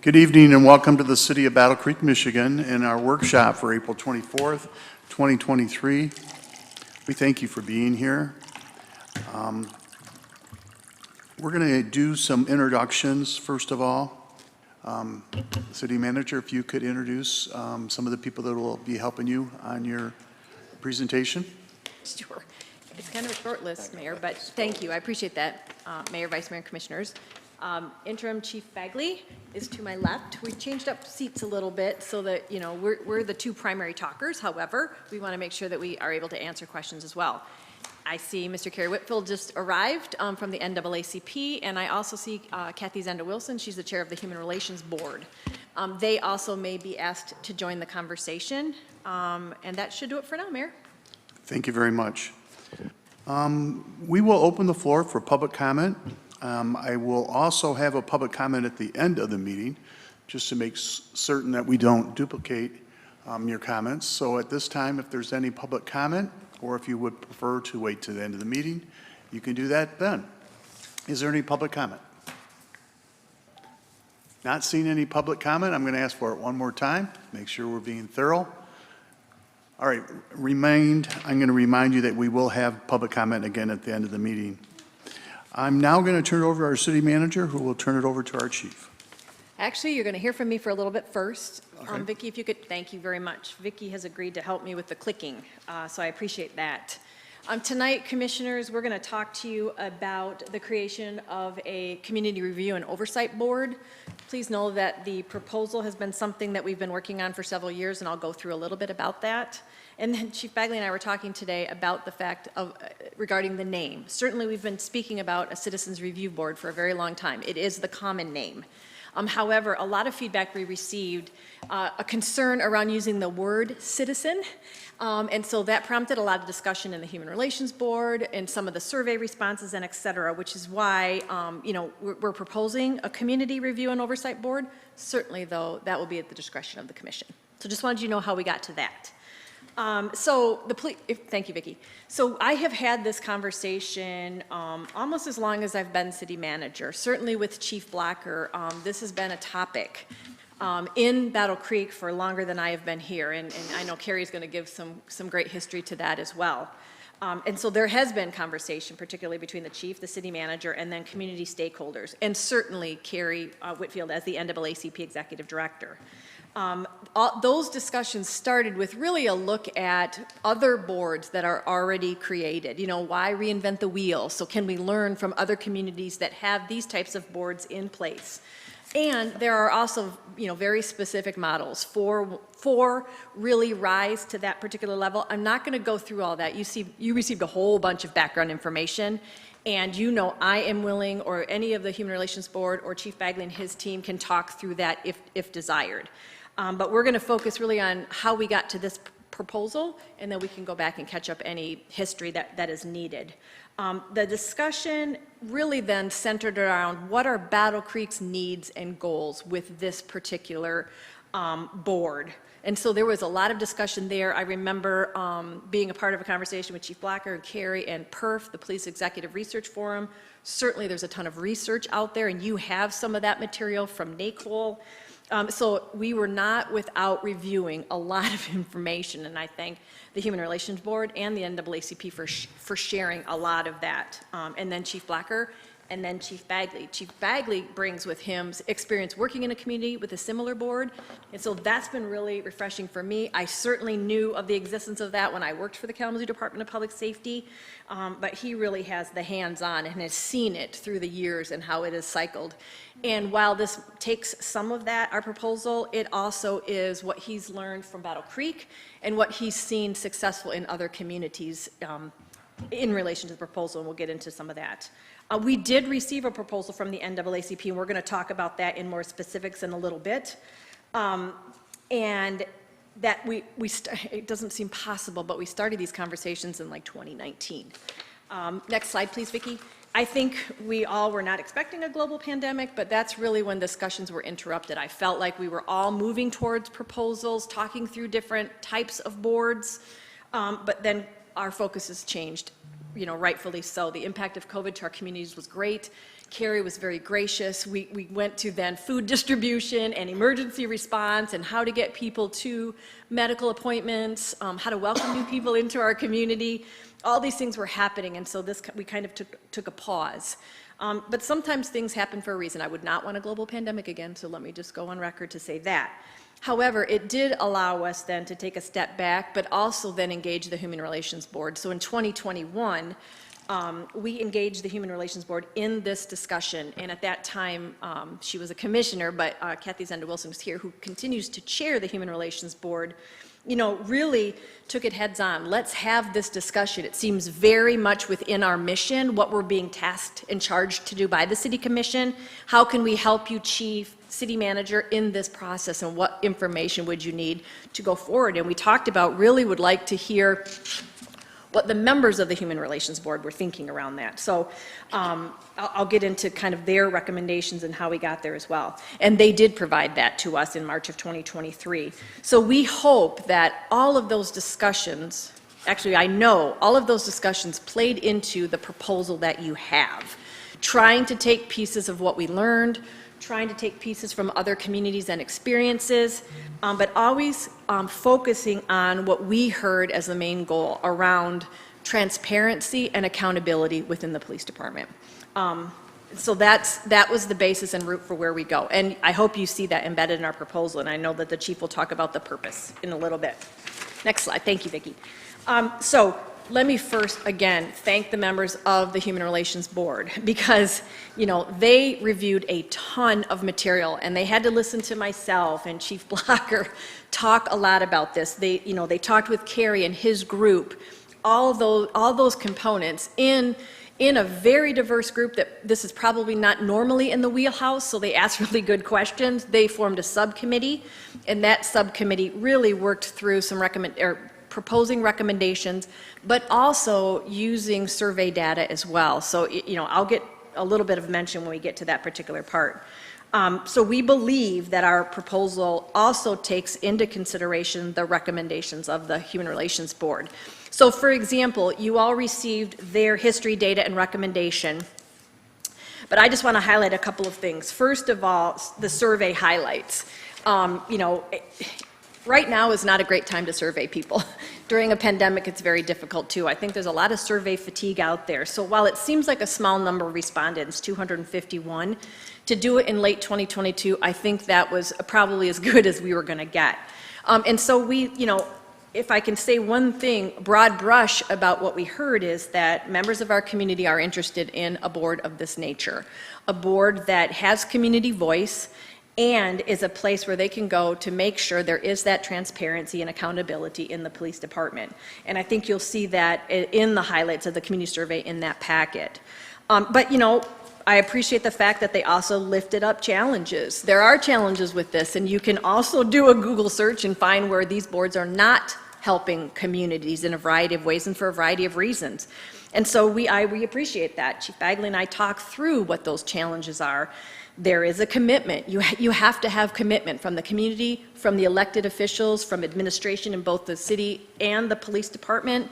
Good evening and welcome to the City of Battle Creek, Michigan and our workshop for April 24th, 2023. We thank you for being here. We're going to do some introductions first of all. City Manager, if you could introduce some of the people that will be helping you on your presentation. Sure. It's kind of a short list, Mayor, but thank you. I appreciate that, Mayor, Vice Mayor, and Commissioners. Interim Chief Bagley is to my left. We've changed up seats a little bit so that, you know, we're the two primary talkers. However, we want to make sure that we are able to answer questions as well. I see Mr. Kerry Whitfield just arrived from the NAACP, and I also see Kathy Zenda-Wilson. She's the chair of the Human Relations Board. They also may be asked to join the conversation, and that should do it for now, Mayor. Thank you very much. We will open the floor for public comment. I will also have a public comment at the end of the meeting, just to make certain that we don't duplicate your comments. So at this time, if there's any public comment, or if you would prefer to wait to the end of the meeting, you can do that then. Is there any public comment? Not seeing any public comment, I'm going to ask for it one more time. Make sure we're being thorough. All right, I'm going to remind you that we will have public comment again at the end of the meeting. I'm now going to turn it over to our city manager, who will turn it over to our chief. Actually, you're going to hear from me for a little bit first. Okay. Vicki, if you could, thank you very much. Vicki has agreed to help me with the clicking, so I appreciate that. Tonight, commissioners, we're going to talk to you about the creation of a community review and oversight board. Please know that the proposal has been something that we've been working on for several years, and I'll go through a little bit about that. And then Chief Bagley and I were talking today about the fact of regarding the name. Certainly, we've been speaking about a citizens review board for a very long time. It is the common name. However, a lot of feedback we received, a concern around using the word citizen, and so that prompted a lot of discussion in the Human Relations Board and some of the survey responses and et cetera, which is why, you know, we're proposing a community review and oversight board. Certainly, though, that will be at the discretion of the commission. So just wanted you to know how we got to that. Thank you, Vicki. So I have had this conversation almost as long as I've been city manager. Certainly with Chief Blocker, this has been a topic in Battle Creek for longer than I have been here, and I know Carrie's going to give some great history to that as well. And so there has been conversation, particularly between the chief, the city manager, and then community stakeholders, and certainly Carrie Whitfield as the NAACP executive director. Those discussions started with really a look at other boards that are already created. You know, why reinvent the wheel? So can we learn from other communities that have these types of boards in place? And there are also, you know, very specific models for really rise to that particular level. I'm not going to go through all that. You received a whole bunch of background information. And you know I am willing, or any of the Human Relations Board or Chief Bagley and his team can talk through that if desired. But we're going to focus really on how we got to this proposal, and then we can go back and catch up any history that is needed. The discussion really then centered around what are Battle Creek's needs and goals with this particular board. And so there was a lot of discussion there. I remember being a part of a conversation with Chief Blocker and Carrie and PERF, the Police Executive Research Forum. Certainly there's a ton of research out there, and you have some of that material from NACOL. So we were not without reviewing a lot of information, and I thank the Human Relations Board and the NAACP for sharing a lot of that. And then Chief Blocker, and then Chief Bagley. Chief Bagley brings with him experience working in a community with a similar board, and so that's been really refreshing for me. I certainly knew of the existence of that when I worked for the Kalamazoo Department of Public Safety, but he really has the hands-on and has seen it through the years and how it is cycled. And while this takes some of that, our proposal, it also is what he's learned from Battle Creek and what he's seen successful in other communities in relation to the proposal, and we'll get into some of that. We did receive a proposal from the NAACP, and we're going to talk about that in more specifics in a little bit. And that it doesn't seem possible, but we started these conversations in like 2019. Next slide, please, Vicki. I think we all were not expecting a global pandemic, but that's really when discussions were interrupted. I felt like we were all moving towards proposals, talking through different types of boards, but then our focus has changed, you know, rightfully so. The impact of COVID to our communities was great. Carrie was very gracious. We went to then food distribution and emergency response and how to get people to medical appointments, how to welcome new people into our community. All these things were happening, and so we kind of took a pause. But sometimes things happen for a reason. I would not want a global pandemic again, so let me just go on record to say that. However, it did allow us then to take a step back, but also then engage the Human Relations Board. So in 2021, we engaged the Human Relations Board in this discussion, and at that time, she was a commissioner, but Kathy Zenda-Wilson was here, who continues to chair the Human Relations Board, really took it heads on. Let's have this discussion. It seems very much within our mission, what we're being tasked and charged to do by the City Commission. How can we help you, Chief, City Manager, in this process, and what information would you need to go forward? And we talked about, really would like to hear what the members of the Human Relations Board were thinking around that. So I'll get into kind of their recommendations and how we got there as well. And they did provide that to us in March of 2023. So we hope that all of those discussions, actually I know all of those discussions played into the proposal that you have, trying to take pieces of what we learned, trying to take pieces from other communities and experiences, but always focusing on what we heard as the main goal around transparency and accountability within the police department. So that was the basis and root for where we go. And I hope you see that embedded in our proposal, and I know that the chief will talk about the purpose in a little bit. Next slide. Thank you, Vicki. So let me first, again, thank the members of the Human Relations Board, because, they reviewed a ton of material, and they had to listen to myself and Chief Blocker talk a lot about this. They talked with Carrie and his group, all those components in a very diverse group that this is probably not normally in the wheelhouse, so they asked really good questions. They formed a subcommittee, and that subcommittee really worked through some proposing recommendations, but also using survey data as well. So, I'll get a little bit of mention when we get to that particular part. So we believe that our proposal also takes into consideration the recommendations of the Human Relations Board. So for example, you all received their history data and recommendation, but I just want to highlight a couple of things. First of all, the survey highlights. Right now is not a great time to survey people. During a pandemic, it's very difficult too. I think there's a lot of survey fatigue out there. So while it seems like a small number of respondents, 251, to do it in late 2022, I think that was probably as good as we were going to get. And so we, if I can say one thing, broad brush about what we heard, is that members of our community are interested in a board of this nature, a board that has community voice and is a place where they can go to make sure there is that transparency and accountability in the police department. And I think you'll see that in the highlights of the community survey in that packet. But I appreciate the fact that they also lifted up challenges. There are challenges with this, and you can also do a Google search and find where these boards are not helping communities in a variety of ways and for a variety of reasons. And so we appreciate that. Chief Bagley and I talked through what those challenges are. There is a commitment. You have to have commitment from the community, from the elected officials, from administration in both the city and the police department.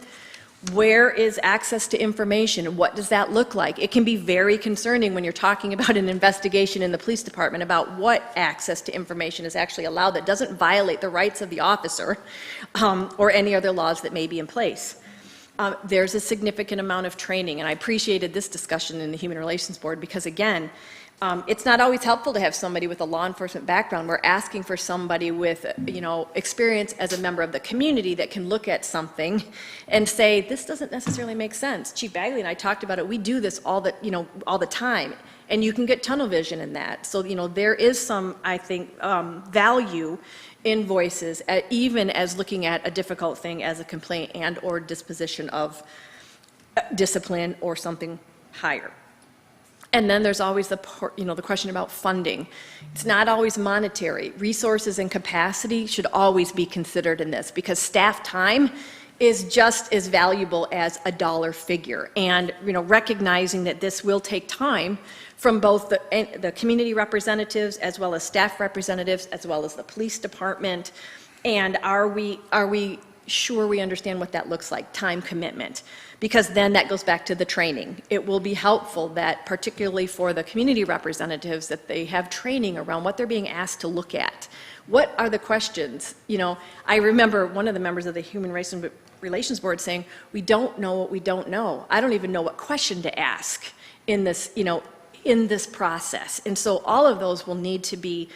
Where is access to information, and what does that look like? It can be very concerning when you're talking about an investigation in the police department about what access to information is actually allowed that doesn't violate the rights of the officer or any other laws that may be in place. There's a significant amount of training, and I appreciated this discussion in the Human Relations Board because, again, it's not always helpful to have somebody with a law enforcement background. We're asking for somebody with, experience as a member of the community that can look at something and say, this doesn't necessarily make sense. Chief Bagley and I talked about it. We do this all the time, and you can get tunnel vision in that. So, there is some, I think, value in voices, even as looking at a difficult thing as a complaint and or disposition of discipline or something higher. And then there's always the question about funding. It's not always monetary. Resources and capacity should always be considered in this, because staff time is just as valuable as a dollar figure. And recognizing that this will take time from both the community representatives as well as staff representatives as well as the police department. And are we sure we understand what that looks like, time commitment? because then that goes back to the training. It will be helpful that, particularly for the community representatives, that they have training around what they're being asked to look at. What are the questions? You know, I remember one of the members of the Human Relations Board saying, we don't know what we don't know. I don't even know what question to ask in this, you know, in this process. And so all of those will need to be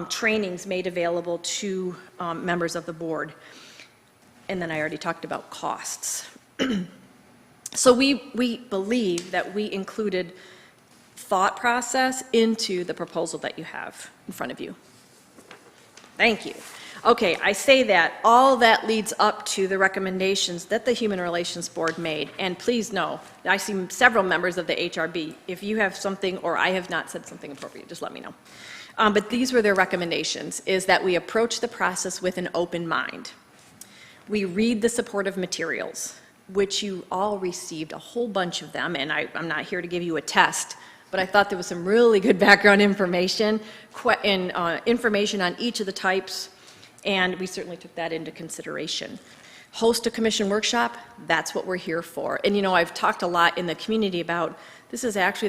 trainings made available to members of the board. And then I already talked about costs. So we believe that we included thought process into the proposal that you have in front of you. Thank you. Okay, I say that, all that leads up to the recommendations that the Human Relations Board made. And please know, I see several members of the HRB. If you have something or I have not said something appropriate, just let me know. But these were their recommendations, is that we approach the process with an open mind. We read the supportive materials, which you all received, a whole bunch of them, and I'm not here to give you a test, but I thought there was some really good background information and information on each of the types, and we certainly took that into consideration. Host a commission workshop, that's what we're here for. And you know, I've talked a lot in the community about, this is actually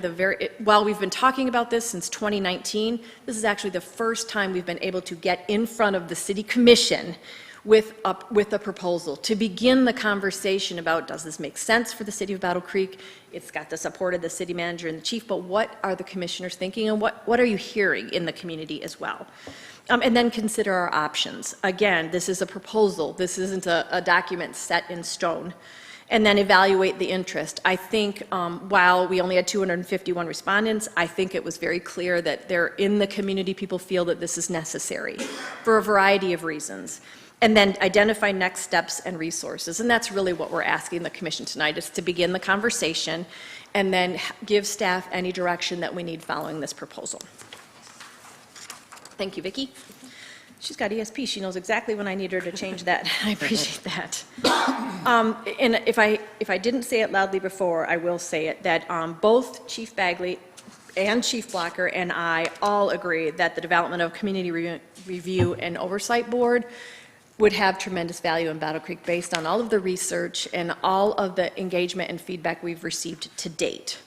while we've been talking about this since 2019, this is actually the first time we've been able to get in front of the city commission with a proposal to begin the conversation about, does this make sense for the city of Battle Creek? It's got the support of the city manager and the chief, but what are the commissioners thinking, and what are you hearing in the community as well? And then consider our options. Again, this is a proposal. This isn't a document set in stone. And then evaluate the interest. I think while we only had 251 respondents, I think it was very clear that in the community, people feel that this is necessary for a variety of reasons. And then identify next steps and resources. And that's really what we're asking the commission tonight, is to begin the conversation and then give staff any direction that we need following this proposal. Thank you, Vicki. She's got ESP. She knows exactly when I need her to change that. I appreciate that. And if I didn't say it loudly before, I will say it, that both Chief Bagley and Chief Blocker and I all agree that the development of Community Review and Oversight Board would have tremendous value in Battle Creek based on all of the research and all of the engagement and feedback we've received to date.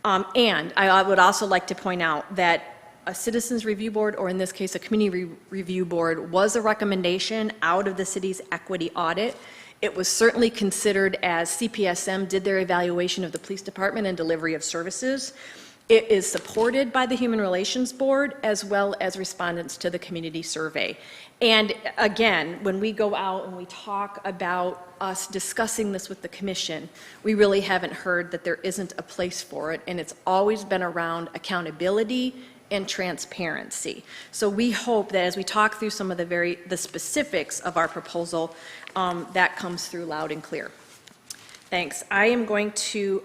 And I would also like to point out that a Citizens Review Board, or in this case a Community Review Board, was a recommendation out of the city's equity audit. It was certainly considered as CPSM did their evaluation of the police department and delivery of services. It is supported by the Human Relations Board as well as respondents to the community survey. And again, when we go out and we talk about us discussing this with the commission, we really haven't heard that there isn't a place for it, and it's always been around accountability and transparency. So we hope that as we talk through some of the specifics of our proposal, that comes through loud and clear. Thanks. I am going to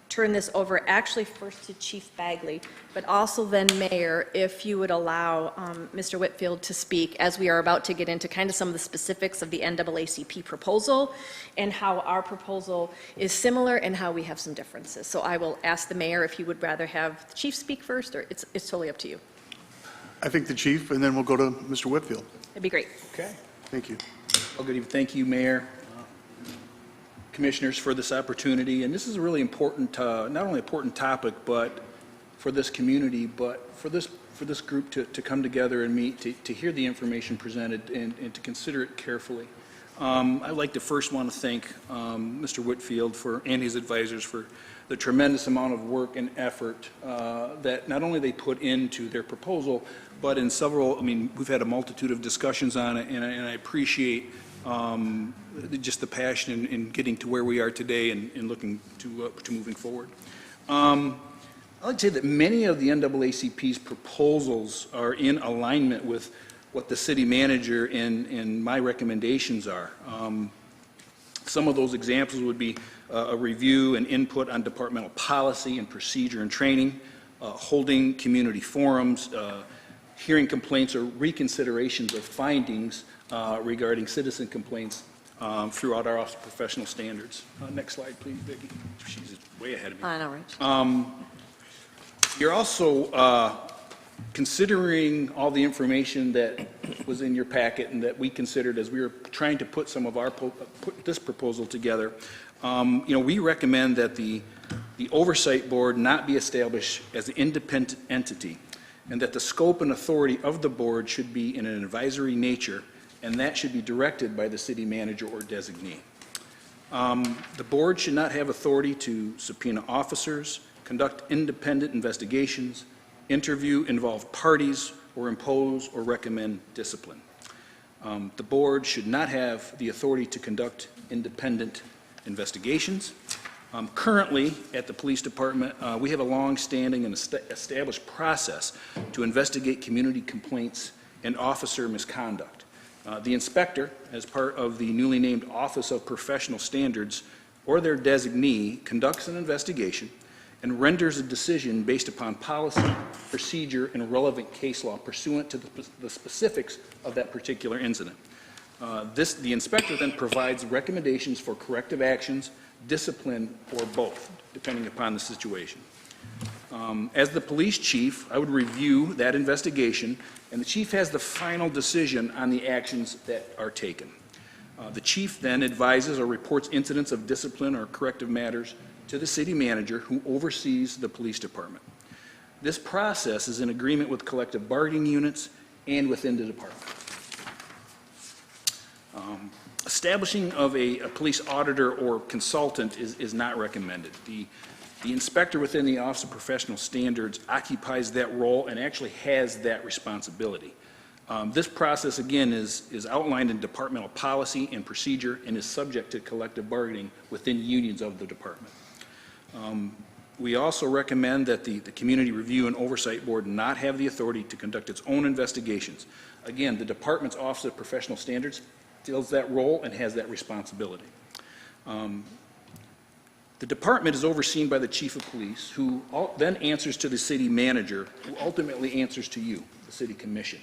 turn this over actually first to Chief Bagley, but also then Mayor, if you would allow Mr. Whitfield to speak, as we are about to get into kind of some of the specifics of the NAACP proposal and how our proposal is similar and how we have some differences. So I will ask the Mayor if you would rather have the Chief speak first, or it's totally up to you. I think the chief, and then we'll go to Mr. Whitfield. It'd be great. Okay. Thank you. Well, good evening. Thank you, Mayor, Commissioners, for this opportunity. And this is a really important, not only important topic, but for this community, but for this group to come together and meet, to hear the information presented and to consider it carefully. I'd like to first want to thank Mr. Whitfield and his advisors for the tremendous amount of work and effort that not only they put into their proposal, but in several, we've had a multitude of discussions on it, and I appreciate just the passion in getting to where we are today and looking to moving forward. I'd like to say that many of the NAACP's proposals are in alignment with what the city manager and my recommendations are. Some of those examples would be a review and input on departmental policy and procedure and training, holding community forums, hearing complaints or reconsiderations of findings regarding citizen complaints throughout our Office of Professional Standards. Next slide, please, Vicki. She's way ahead of me. I know, right? You're also considering all the information that was in your packet and that we considered as we were trying to put some of put this proposal together. We recommend that the oversight board not be established as an independent entity, and that the scope and authority of the board should be in an advisory nature, and that should be directed by the city manager or designee. The board should not have authority to subpoena officers, conduct independent investigations, interview involved parties, or impose or recommend discipline. The board should not have the authority to conduct independent investigations. Currently, at the police department, we have a long-standing and established process to investigate community complaints and officer misconduct. The inspector, as part of the newly named Office of Professional Standards, or their designee, conducts an investigation and renders a decision based upon policy, procedure, and relevant case law pursuant to the specifics of that particular incident. The inspector then provides recommendations for corrective actions, discipline, or both, depending upon the situation. As the police chief, I would review that investigation, and the chief has the final decision on the actions that are taken. The chief then advises or reports incidents of discipline or corrective matters to the city manager, who oversees the police department. This process is in agreement with collective bargaining units and within the department. Establishing of a police auditor or consultant is not recommended. The inspector within the Office of Professional Standards occupies that role and actually has that responsibility. This process, again, is outlined in departmental policy and procedure and is subject to collective bargaining within unions of the department. We also recommend that the Community Review and Oversight Board not have the authority to conduct its own investigations. Again, the department's Office of Professional Standards fills that role and has that responsibility. The department is overseen by the chief of police, who then answers to the city manager, who ultimately answers to you, the city commission,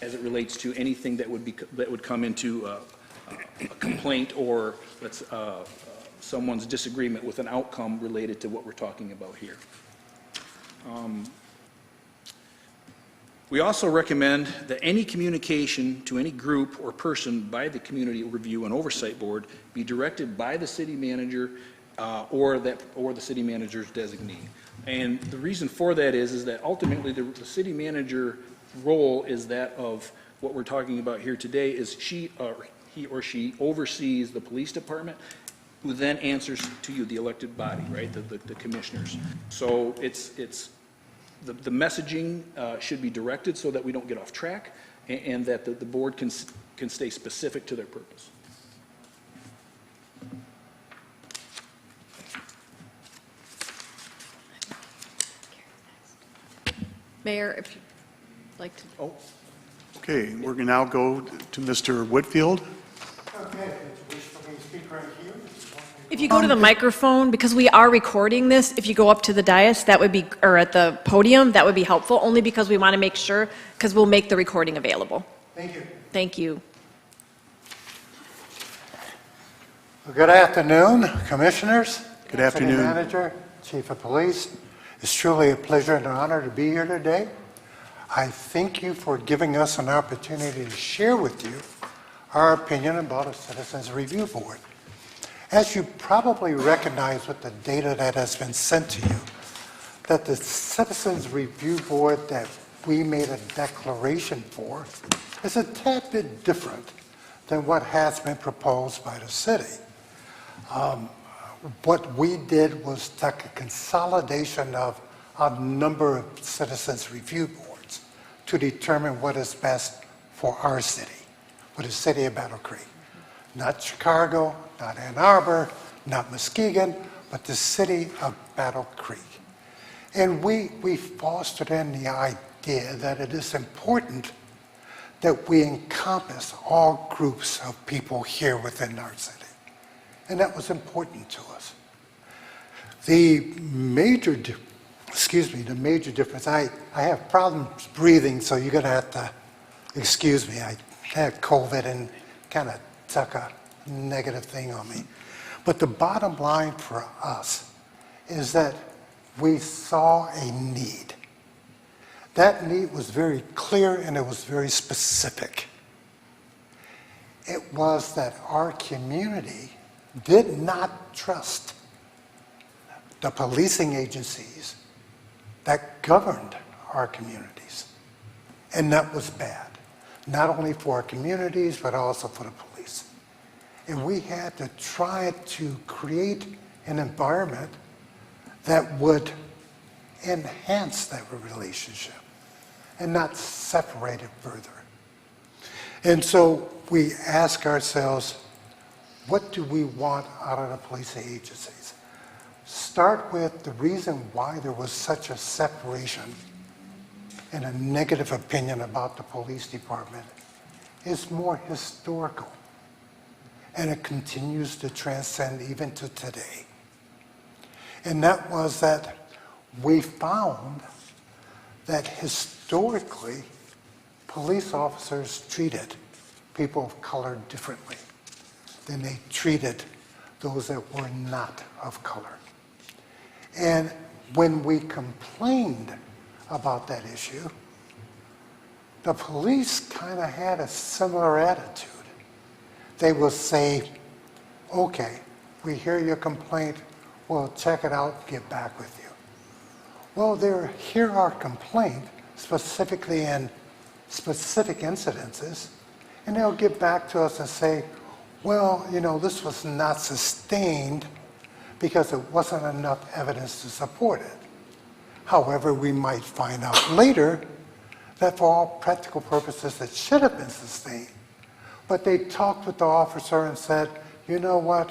as it relates to anything that would come into a complaint or someone's disagreement with an outcome related to what we're talking about here. We also recommend that any communication to any group or person by the Community Review and Oversight Board be directed by the city manager or the city manager's designee. And the reason for that is that ultimately the city manager role is that of what we're talking about here today, is he or she oversees the police department, who then answers to you, the elected body, right, the commissioners. So the messaging should be directed so that we don't get off track, and that the board can stay specific to their purpose. Mayor, if you'd like to. Oh, okay, we're going to now go to Mr. Whitfield. Okay, wish for me to speak right here. If you go to the microphone, because we are recording this, if you go up to the dais, that would be, or at the podium, that would be helpful, only because we want to make sure, because we'll make the recording available. Thank you. Thank you. Well, good afternoon, commissioners. Good afternoon. City manager, chief of police. It's truly a pleasure and an honor to be here today. I thank you for giving us an opportunity to share with you our opinion about a Citizens Review Board. As you probably recognize with the data that has been sent to you, that the Citizens Review Board that we made a declaration for is a tad bit different than what has been proposed by the city. What we did was take a consolidation of a number of Citizens Review Boards to determine what is best for our city, for the city of Battle Creek. Not Chicago, not Ann Arbor, not Muskegon, but the city of Battle Creek. And we fostered in the idea that it is important that we encompass all groups of people here within our city. And that was important to us. The major difference, I have problems breathing, so you're going to have to excuse me. I had COVID and kind of took a negative thing on me. But the bottom line for us is that we saw a need. That need was very clear and it was very specific. It was that our community did not trust the policing agencies that governed our communities. And that was bad, not only for our communities, but also for the police. And we had to try to create an environment that would enhance that relationship and not separate it further. And so we ask ourselves, what do we want out of the police agencies? Start with the reason why there was such a separation and a negative opinion about the police department is more historical, and it continues to transcend even to today. And that was that we found that historically, police officers treated people of color differently than they treated those that were not of color. And when we complained about that issue, the police kind of had a similar attitude. They will say, okay, we hear your complaint, we'll check it out, get back with you. Well, they hear our complaint specifically in specific incidences, and they'll get back to us and say, well, you know, this was not sustained because it wasn't enough evidence to support it. However, we might find out later that for all practical purposes it should have been sustained. But they talked with the officer and said, you know what,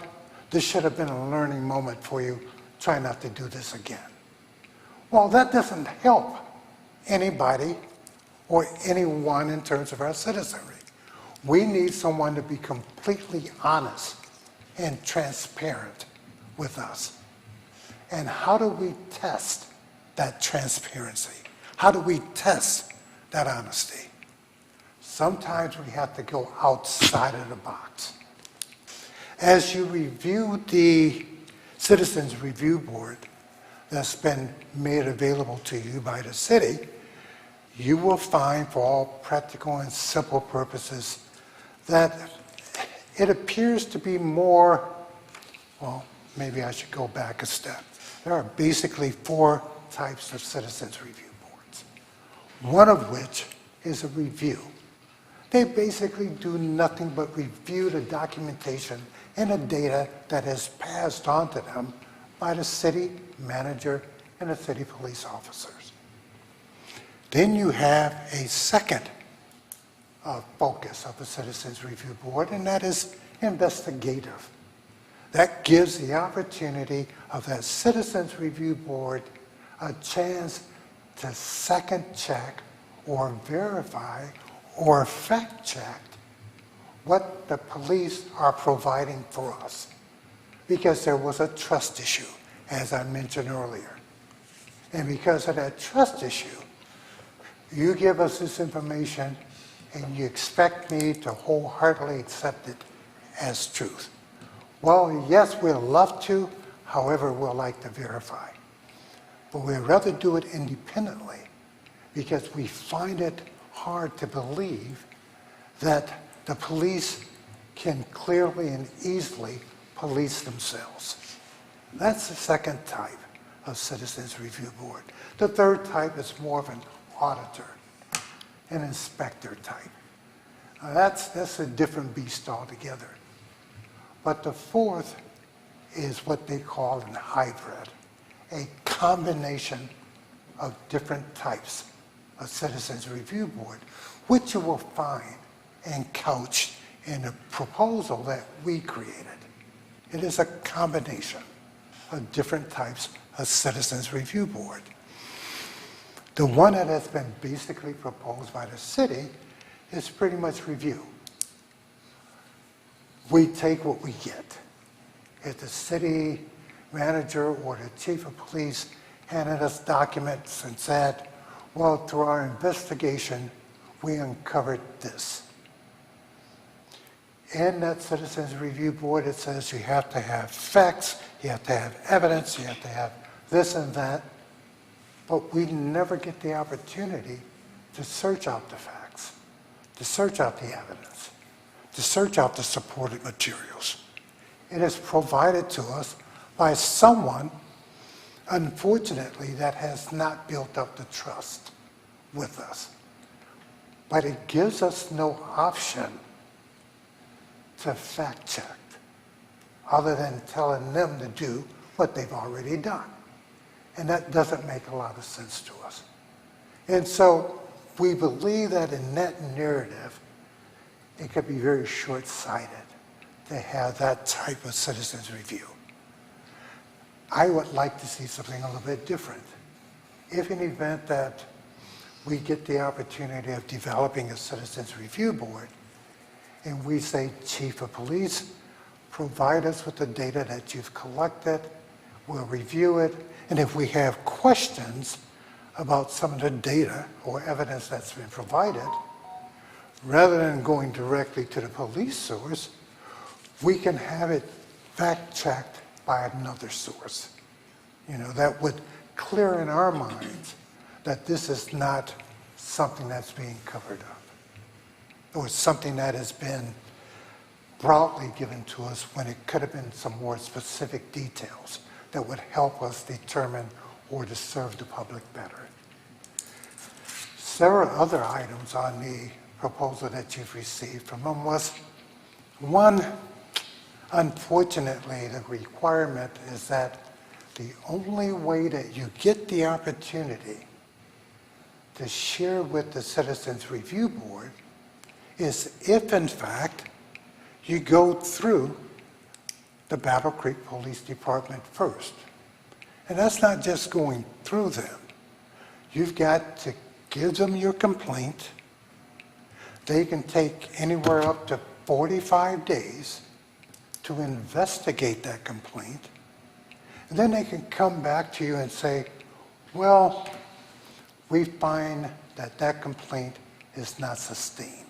this should have been a learning moment for you. Try not to do this again. Well, that doesn't help anybody or anyone in terms of our citizenry. We need someone to be completely honest and transparent with us. And how do we test that transparency? How do we test that honesty? Sometimes we have to go outside of the box. As you review the Citizens Review Board that's been made available to you by the city, you will find, for all practical and simple purposes, that it appears to be more, well, maybe I should go back a step. There are basically 4 types of Citizens Review Boards, one of which is a review. They basically do nothing but review the documentation and the data that is passed on to them by the city manager and the city police officers. Then you have a second focus of the Citizens Review Board, and that is investigative. That gives the opportunity of that Citizens Review Board a chance to second check or verify or fact check what the police are providing for us. Because there was a trust issue, as I mentioned earlier. And because of that trust issue, you give us this information and you expect me to wholeheartedly accept it as truth. Well, yes, we'd love to, however, we'll like to verify. But we'd rather do it independently because we find it hard to believe that the police can clearly and easily police themselves. That's the second type of Citizens Review Board. The third type is more of an auditor, an inspector type. That's a different beast altogether. But the fourth is what they call a hybrid, a combination of different types of Citizens Review Board, which you will find and couched in a proposal that we created. It is a combination of different types of Citizens Review Board. The one that has been basically proposed by the city is pretty much review. We take what we get. If the city manager or the chief of police handed us documents and said, well, through our investigation, we uncovered this. In that Citizens Review Board, it says you have to have facts, you have to have evidence, you have to have this and that, but we never get the opportunity to search out the facts, to search out the evidence, to search out the supported materials. It is provided to us by someone, unfortunately, that has not built up the trust with us. But it gives us no option to fact check other than telling them to do what they've already done. And that doesn't make a lot of sense to us. And so we believe that in that narrative, it could be very short-sighted to have that type of citizens review. I would like to see something a little bit different. If in the event that we get the opportunity of developing a citizens review board, and we say, Chief of Police, provide us with the data that you've collected, we'll review it, and if we have questions about some of the data or evidence that's been provided, rather than going directly to the police source, we can have it fact-checked by another source. That would clear in our minds that this is not something that's being covered up, or something that has been broadly given to us when it could have been some more specific details that would help us determine or to serve the public better. Several other items on the proposal that you've received from them was, one, unfortunately, the requirement is that the only way that you get the opportunity to share with the Citizens Review Board is if, in fact, you go through the Battle Creek Police Department first. And that's not just going through them. You've got to give them your complaint. They can take anywhere up to 45 days to investigate that complaint. And then they can come back to you and say, well, we find that that complaint is not sustained.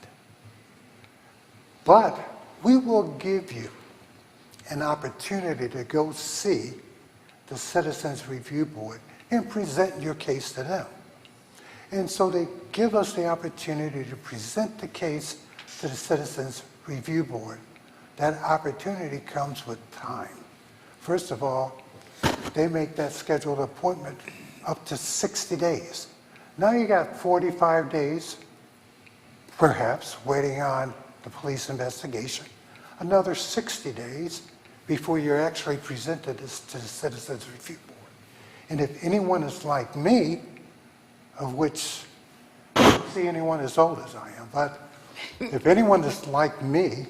But we will give you an opportunity to go see the Citizens Review Board and present your case to them. And so they give us the opportunity to present the case to the Citizens Review Board. That opportunity comes with time. First of all, they make that scheduled appointment up to 60 days. Now you got 45 days, perhaps, waiting on the police investigation. Another 60 days before you're actually presented this to the Citizens Review Board. And if anyone is like me, of which I don't see anyone as old as I am, but if anyone is like me,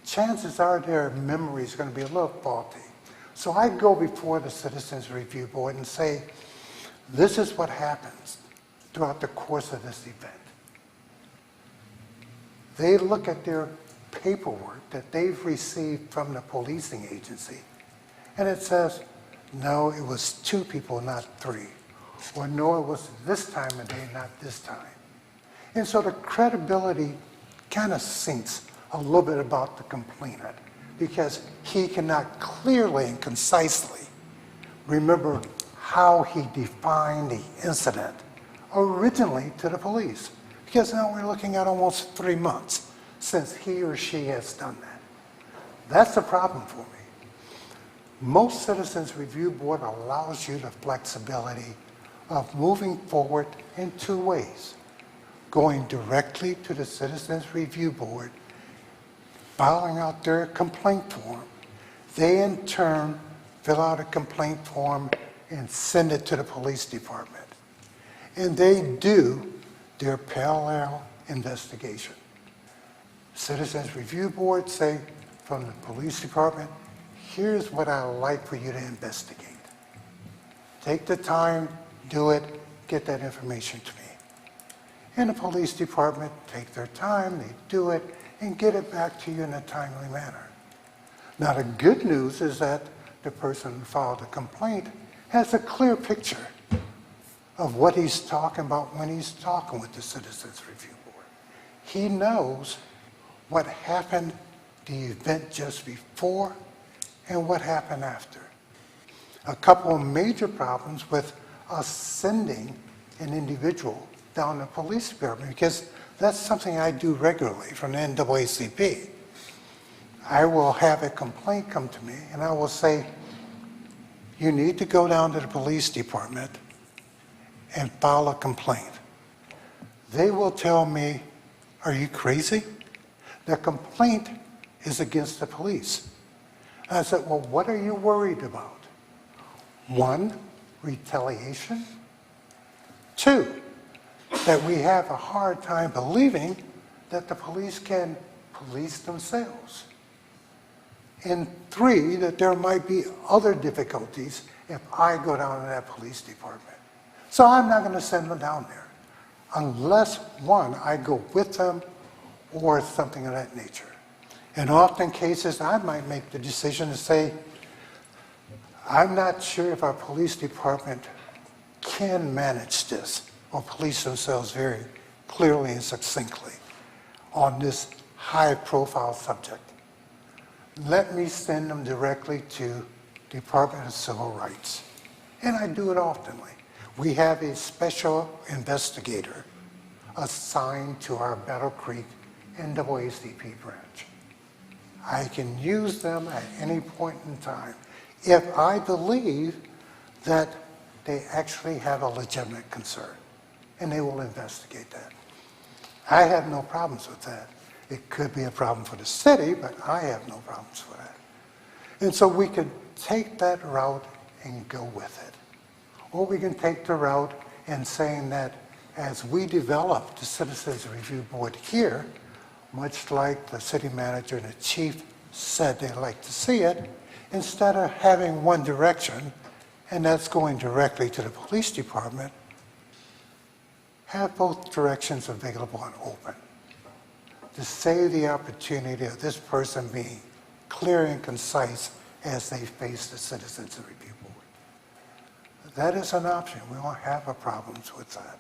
chances are their memory is going to be a little faulty. So I go before the Citizens Review Board and say, this is what happens throughout the course of this event. They look at their paperwork that they've received from the policing agency, and it says, no, it was 2 people, not 3. Or no, it was this time of day, not this time. And so the credibility kind of sinks a little bit about the complainant because he cannot clearly and concisely remember how he defined the incident originally to the police. Because now we're looking at almost 3 months since he or she has done that. That's the problem for me. Most Citizens Review Board allows you the flexibility of moving forward in 2 ways. Going directly to the Citizens Review Board, filing out their complaint form. They in turn fill out a complaint form and send it to the police department. And they do their parallel investigation. Citizens Review Board say from the police department, here's what I'd like for you to investigate. Take the time, do it, get that information to me. And the police department take their time, they do it, and get it back to you in a timely manner. Now the good news is that the person who filed the complaint has a clear picture of what he's talking about when he's talking with the Citizens Review Board. He knows what happened the event just before and what happened after. A couple of major problems with us sending an individual down to the police department, because that's something I do regularly from the NAACP. I will have a complaint come to me, and I will say, you need to go down to the police department and file a complaint. They will tell me, are you crazy? The complaint is against the police. And I said, well, what are you worried about? One, retaliation. Two, that we have a hard time believing that the police can police themselves. And three, that there might be other difficulties if I go down to that police department. So I'm not going to send them down there unless, one, I go with them or something of that nature. In often cases, I might make the decision to say, I'm not sure if our police department can manage this or police themselves very clearly and succinctly on this high-profile subject. Let me send them directly to Department of Civil Rights. And I do it oftenly. We have a special investigator assigned to our Battle Creek NAACP branch. I can use them at any point in time if I believe that they actually have a legitimate concern, and they will investigate that. I have no problems with that. It could be a problem for the city, but I have no problems with that. And so we could take that route and go with it. Or we can take the route in saying that as we develop the Citizens Review Board here, much like the city manager and the chief said they'd like to see it, instead of having one direction, and that's going directly to the police department, have both directions available and open to save the opportunity of this person being clear and concise as they face the Citizens Review Board. That is an option. We won't have a problems with that.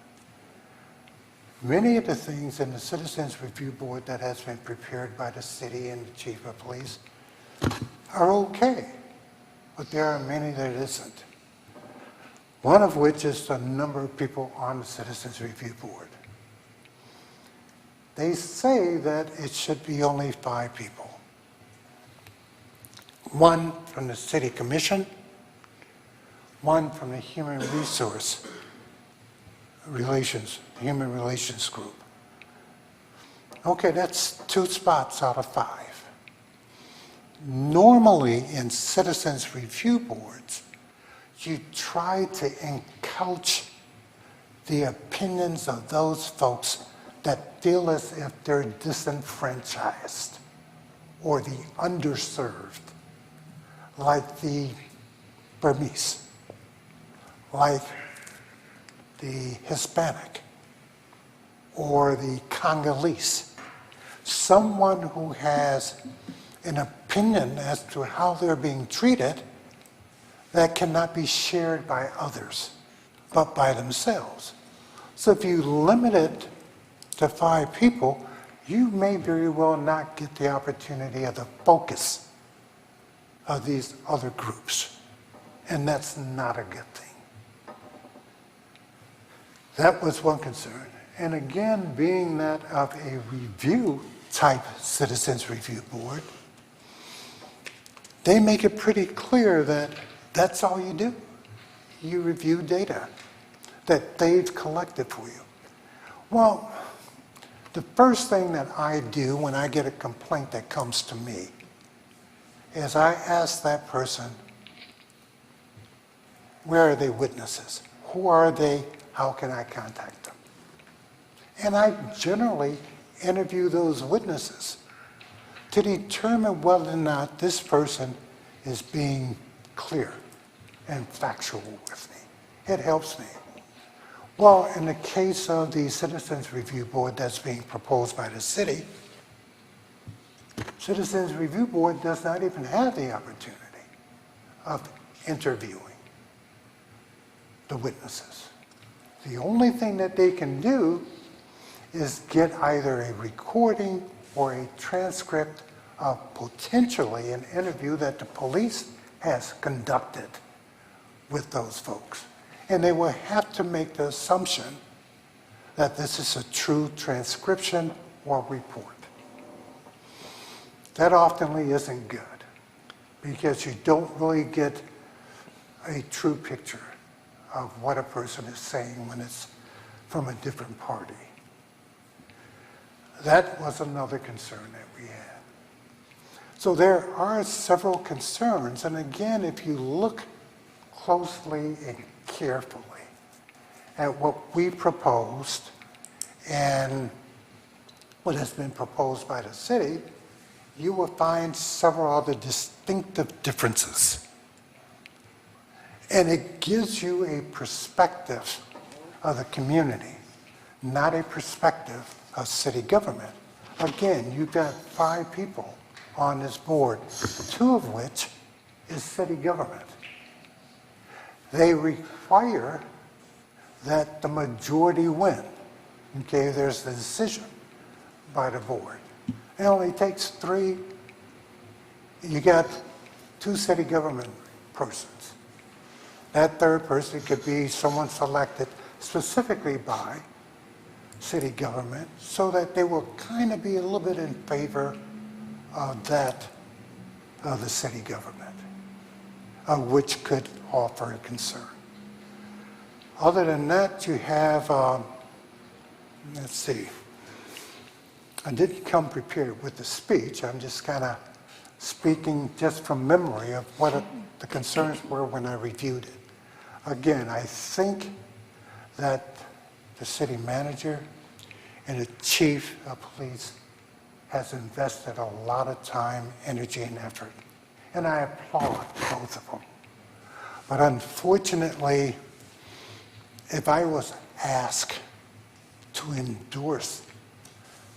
Many of the things in the Citizens Review Board that has been prepared by the city and the chief of police are okay, but there are many that isn't. One of which is the number of people on the Citizens Review Board. They say that it should be only 5 people. 1 from the City Commission, 1 from the Human Relations Group. Okay, that's 2 spots out of 5. Normally in Citizens Review Boards, you try to encouch the opinions of those folks that feel as if they're disenfranchised or the underserved, like the Burmese, like the Hispanic, or the Congolese. Someone who has an opinion as to how they're being treated that cannot be shared by others, but by themselves. So if you limit it to 5 people, you may very well not get the opportunity of the focus of these other groups. And that's not a good thing. That was one concern. And again, being that of a review type Citizens Review Board, they make it pretty clear that that's all you do. You review data that they've collected for you. Well, the first thing that I do when I get a complaint that comes to me is I ask that person, where are they witnesses? Who are they? How can I contact them? And I generally interview those witnesses to determine whether or not this person is being clear and factual with me. It helps me. Well, in the case of the Citizens Review Board that's being proposed by the city, Citizens Review Board does not even have the opportunity of interviewing the witnesses. The only thing that they can do is get either a recording or a transcript of potentially an interview that the police has conducted with those folks. And they will have to make the assumption that this is a true transcription or report. that oftenly isn't good because you don't really get a true picture of what a person is saying when it's from a different party. That was another concern that we had. So there are several concerns, and again, if you look closely and carefully at what we proposed and what has been proposed by the city, you will find several other distinctive differences. And it gives you a perspective of the community, not a perspective of city government. Again, you've got 5 people on this board, 2 of which is city government. They require that the majority win. Okay, there's the decision by the board. It only takes 3. You got 2 city government persons. That third person could be someone selected specifically by city government so that they will kind of be a little bit in favor of that, of the city government, which could offer a concern. Other than that, you have, let's see, I didn't come prepared with the speech. I'm just kind of speaking just from memory of what the concerns were when I reviewed it. Again, I think that the city manager and the chief of police has invested a lot of time, energy, and effort. And I applaud both of them. But unfortunately, if I was asked to endorse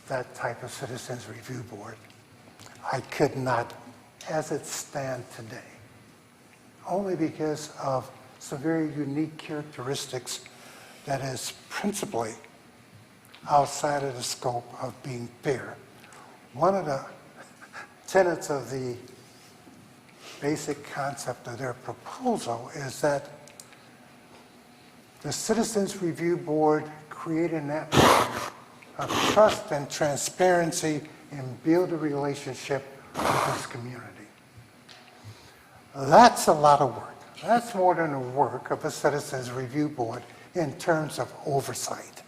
that type of citizens review board, I could not, as it stands today, only because of some very unique characteristics that is principally outside of the scope of being fair. One of the tenets of the basic concept of their proposal is that the Citizens Review Board create an atmosphere of trust and transparency and build a relationship with this community. That's a lot of work. That's more than the work of a Citizens Review Board in terms of oversight.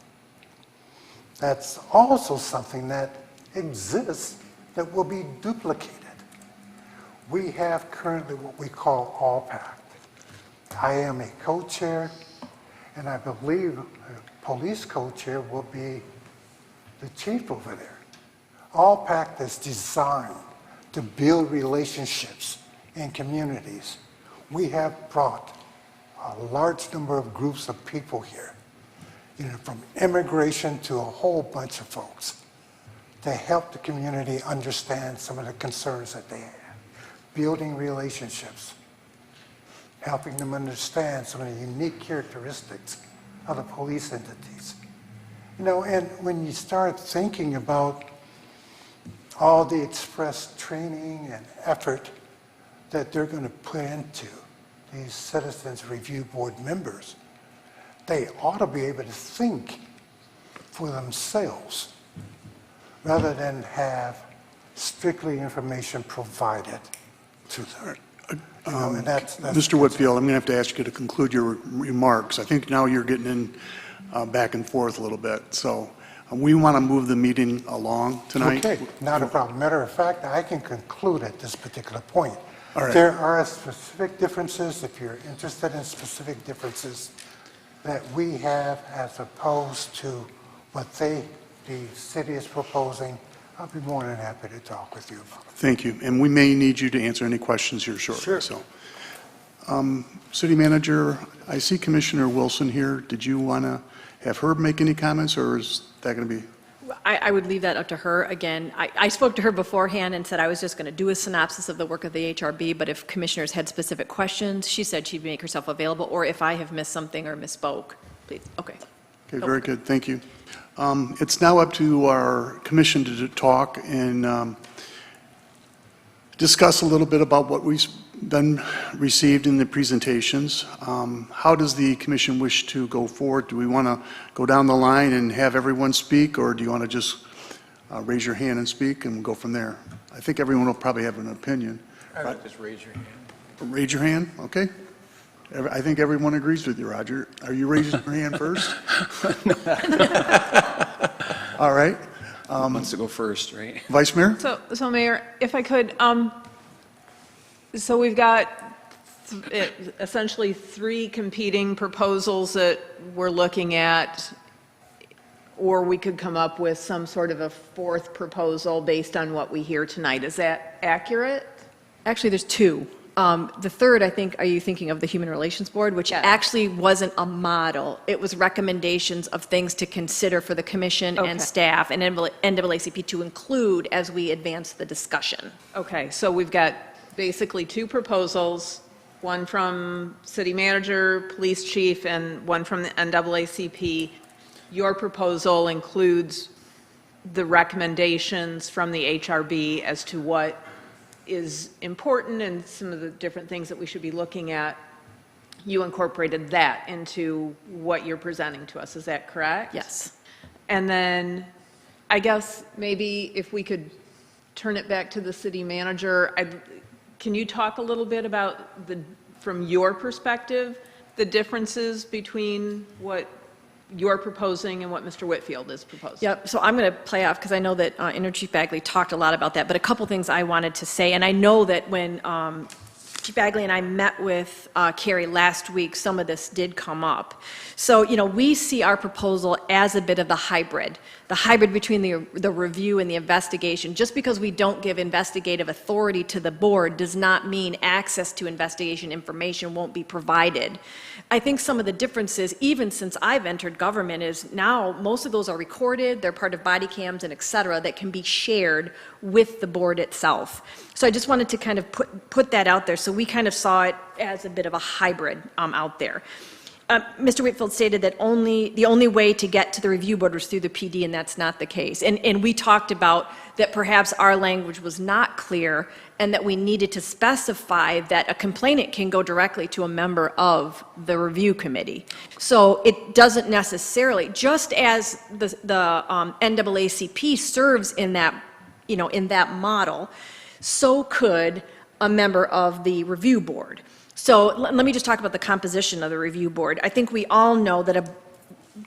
That's also something that exists that will be duplicated. We have currently what we call All-Pact. I am a co-chair, and I believe a police co-chair will be the chief over there. All-Pact is designed to build relationships in communities. We have brought a large number of groups of people here, from immigration to a whole bunch of folks, to help the community understand some of the concerns that they have, building relationships, helping them understand some of the unique characteristics of the police entities. And when you start thinking about all the express training and effort that they're going to put into these Citizens Review Board members, they ought to be able to think for themselves rather than have strictly information provided to them. And that's Mr. Whitfield, I'm going to have to ask you to conclude your remarks. I think now you're getting in back and forth a little bit. So we want to move the meeting along tonight. Okay, not a problem. Matter of fact, I can conclude at this particular point. All right. There are specific differences, if you're interested in specific differences, that we have as opposed to what the city is proposing. I'll be more than happy to talk with you about it. Thank you. And we may need you to answer any questions here shortly. Sure. So, City Manager, I see Commissioner Wilson here. Did you want to have her make any comments, or is that going to be? I would leave that up to her. Again, I spoke to her beforehand and said I was just going to do a synopsis of the work of the HRB, but if commissioners had specific questions, she said she'd make herself available, or if I have missed something or misspoke, please. Okay. Okay, very good. Thank you. It's now up to our commission to talk and discuss a little bit about what we've been received in the presentations. How does the commission wish to go forward? Do we want to go down the line and have everyone speak, or do you want to just raise your hand and speak, and we'll go from there. I think everyone will probably have an opinion. Just raise your hand. Raise your hand, okay? I think everyone agrees with you, Roger. Are you raising your hand first? All right. Who wants to go first, right? Vice Mayor? So Mayor, if I could, so we've got essentially 3 competing proposals that we're looking at, or we could come up with some sort of a 4th proposal based on what we hear tonight. Is that accurate? Actually, there's 2. The third, I think, are you thinking of the Human Relations Board, which Yes. actually wasn't a model. It was recommendations of things to consider for the commission Okay. and staff and NAACP to include as we advance the discussion. Okay, so we've got basically 2 proposals, one from city manager, police chief, and one from the NAACP. Your proposal includes the recommendations from the HRB as to what is important and some of the different things that we should be looking at. You incorporated that into what you're presenting to us, is that correct? Yes. And then, I guess, maybe if we could turn it back to the city manager, can you talk a little bit about from your perspective, the differences between what you're proposing and what Mr. Whitfield is proposing? Yep, so I'm going to play off, because I know that Interim Chief Bagley talked a lot about that, but a couple things I wanted to say, and I know that when Chief Bagley and I met with Carrie last week, some of this did come up. So, we see our proposal as a bit of the hybrid between the review and the investigation. Just because we don't give investigative authority to the board does not mean access to investigation information won't be provided. I think some of the differences, even since I've entered government, is now most of those are recorded, they're part of body cams and et cetera that can be shared with the board itself. So I just wanted to kind of put that out there. So we kind of saw it as a bit of a hybrid out there. Mr. Whitfield stated that the only way to get to the review board was through the PD, and that's not the case. And we talked about that perhaps our language was not clear and that we needed to specify that a complainant can go directly to a member of the review committee. So it doesn't necessarily, just as the NAACP serves in that, in that model, so could a member of the review board. So let me just talk about the composition of the review board. I think we all know that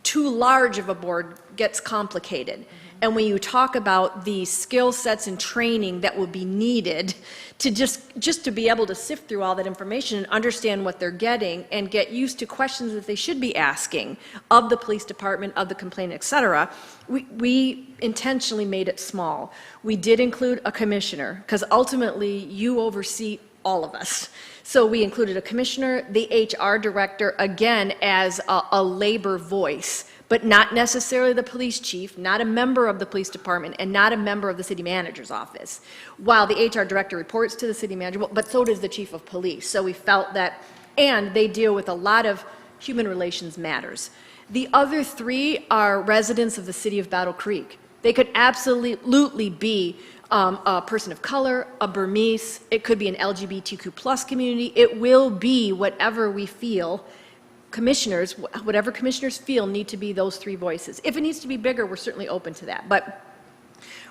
too large of a board gets complicated. Mm-hmm. And when you talk about the skill sets and training that will be needed to just to be able to sift through all that information and understand what they're getting and get used to questions that they should be asking of the police department, of the complainant, et cetera, we intentionally made it small. We did include a commissioner, because ultimately you oversee all of us. So we included a commissioner, the HR director, again, as a labor voice, but not necessarily the police chief, not a member of the police department, and not a member of the city manager's office. While the HR director reports to the city manager, but so does the chief of police. So we felt that, and they deal with a lot of human relations matters. The other 3 are residents of the city of Battle Creek. They could absolutely be a person of color, a Burmese, it could be an LGBTQ plus community. It will be whatever we feel commissioners, whatever commissioners feel need to be those 3 voices. If it needs to be bigger, we're certainly open to that. But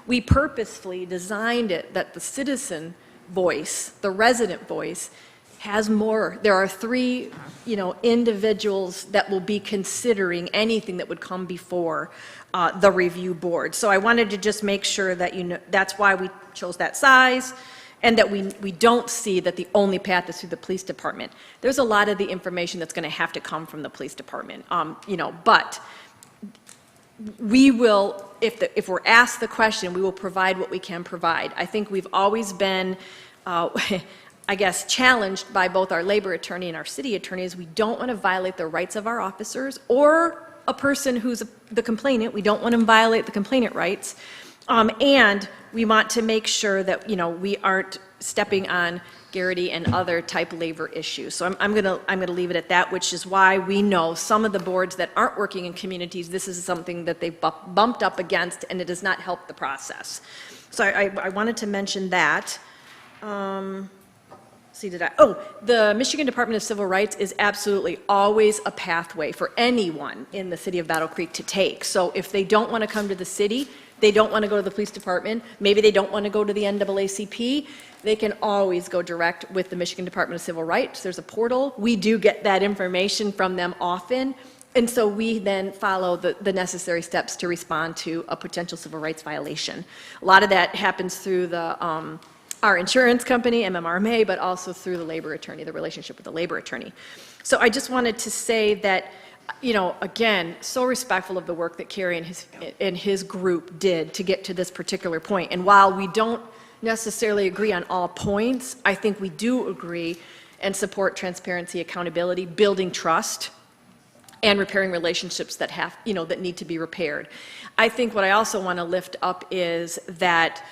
we purposefully designed it that the citizen voice, the resident voice, has more. There are 3, individuals that will be considering anything that would come before the review board. So I wanted to just make sure that that's why we chose that size, and that we don't see that the only path is through the police department. There's a lot of the information that's going to have to come from the police department, but we will, if we're asked the question, we will provide what we can provide. I think we've always been I guess, challenged by both our labor attorney and our city attorney is we don't want to violate the rights of our officers or a person who's the complainant. We don't want to violate the complainant rights. And we want to make sure that, we aren't stepping on Garrity and other type labor issues. So I'm gonna leave it at that, which is why we know some of the boards that aren't working in communities, this is something that they've bumped up against, and it does not help the process. So I wanted to mention that. The Michigan Department of Civil Rights is absolutely always a pathway for anyone in the city of Battle Creek to take. So if they don't want to come to the city, they don't want to go to the police department, maybe they don't want to go to the NAACP, they can always go direct with the Michigan Department of Civil Rights. There's a portal. We do get that information from them often. And so we then follow the necessary steps to respond to a potential civil rights violation. A lot of that happens through our insurance company, MMRMA, but also through the labor attorney, the relationship with the labor attorney. So I just wanted to say that, you know, again, so respectful of the work that Kerry and his group did to get to this particular point. And while we don't necessarily agree on all points, I think we do agree and support transparency, accountability, building trust, and repairing relationships that that need to be repaired. I think what I also want to lift up is that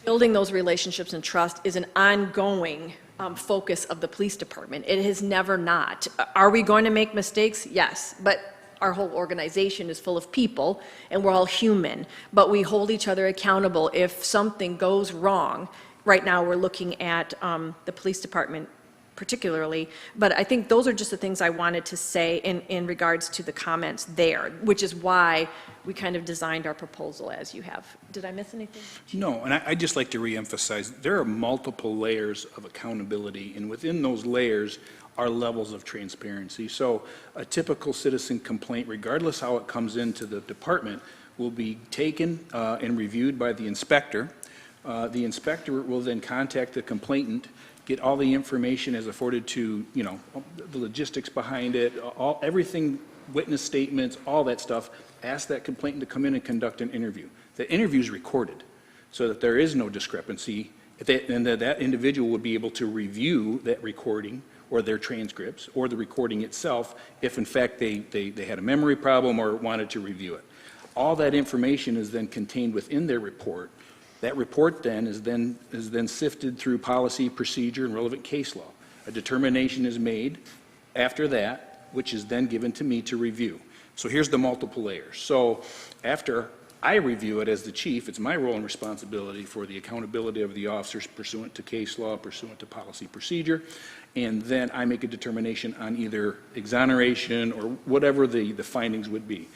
building those relationships and trust is an ongoing focus of the police department. It has never not. Are we going to make mistakes? Yes, but our whole organization is full of people and we're all human, but we hold each other accountable if something goes wrong. Right now we're looking at the police department particularly, but I think those are just the things I wanted to say in regards to the comments there, which is why we kind of designed our proposal as you have. Did I miss anything? No, and I'd just like to reemphasize, there are multiple layers of accountability, and within those layers are levels of transparency. So a typical citizen complaint, regardless how it comes into the department, will be taken and reviewed by the inspector. The inspector will then contact the complainant, get all the information as afforded to, you know, the logistics behind it, everything, witness statements, all that stuff, ask that complainant to come in and conduct an interview. The interview is recorded so that there is no discrepancy, and that individual would be able to review that recording or their transcripts or the recording itself if in fact they had a memory problem or wanted to review it. All that information is then contained within their report. That report then is then sifted through policy, procedure, and relevant case law. A determination is made after that, which is then given to me to review. So here's the multiple layers. So after I review it as the chief, it's my role and responsibility for the accountability of the officers pursuant to case law, pursuant to policy, procedure, and then I make a determination on either exoneration or whatever the findings would be.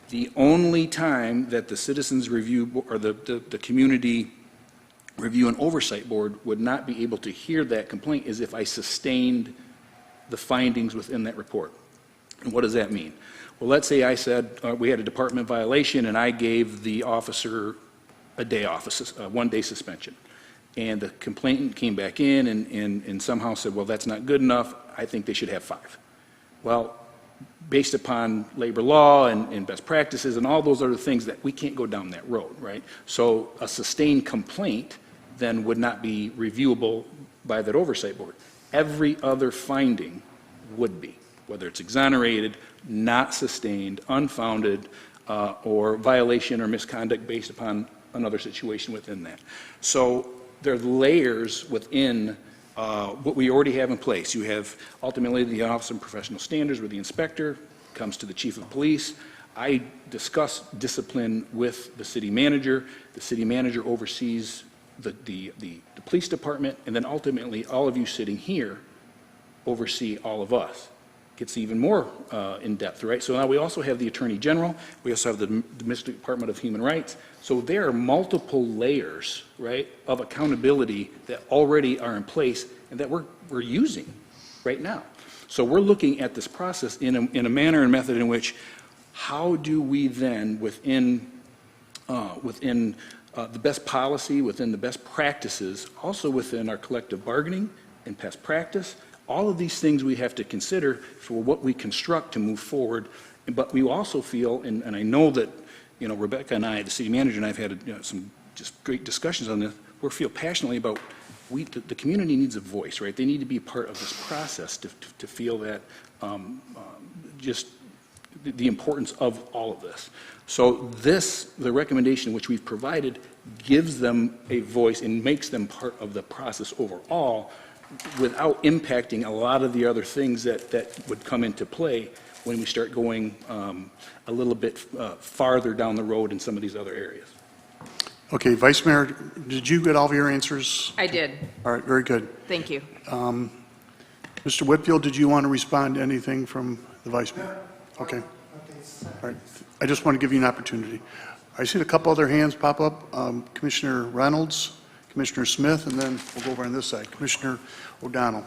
The only time that the Citizens Review or the Community Review and Oversight Board would not be able to hear that complaint is if I sustained the findings within that report. And what does that mean? Well, let's say I said we had a department violation and I gave the officer a day off, a one-day suspension. And the complainant came back in and somehow said, well, that's not good enough. I think they should have 5. Well, based upon labor law and best practices and all those other things, that we can't go down that road, right? So a sustained complaint then would not be reviewable by that oversight board. Every other finding would be, whether it's exonerated, not sustained, unfounded, or violation or misconduct based upon another situation within that. So there are layers within what we already have in place. You have ultimately the Office of Professional Standards where the inspector comes to the chief of police. I discuss discipline with the city manager. The city manager oversees the police department, and then ultimately all of you sitting here oversee all of us. Gets even more in depth, right? So now we also have the Attorney General. We also have the Michigan Department of Human Rights. So there are multiple layers, right, of accountability that already are in place and that we're using right now. So we're looking at this process in a manner and method in which how do we then within the best policy, within the best practices, also within our collective bargaining and best practice, all of these things we have to consider for what we construct to move forward. But we also feel, and I know that, you know, Rebecca and I, the city manager, and I have had some just great discussions on this. We feel passionately about the community needs a voice, right? They need to be part of this process to feel that just the importance of all of this. So the recommendation which we've provided gives them a voice and makes them part of the process overall, without impacting a lot of the other things that would come into play when we start going a little bit farther down the road in some of these other areas. Okay, Vice Mayor, did you get all of your answers? I did. All right, very good. Thank you. Mr. Whitfield, did you want to respond to anything from the Vice Mayor? Okay. All right, I just want to give you an opportunity. I see a couple other hands pop up. Commissioner Reynolds, Commissioner Smith, and then we'll go over on this side. Commissioner O'Donnell.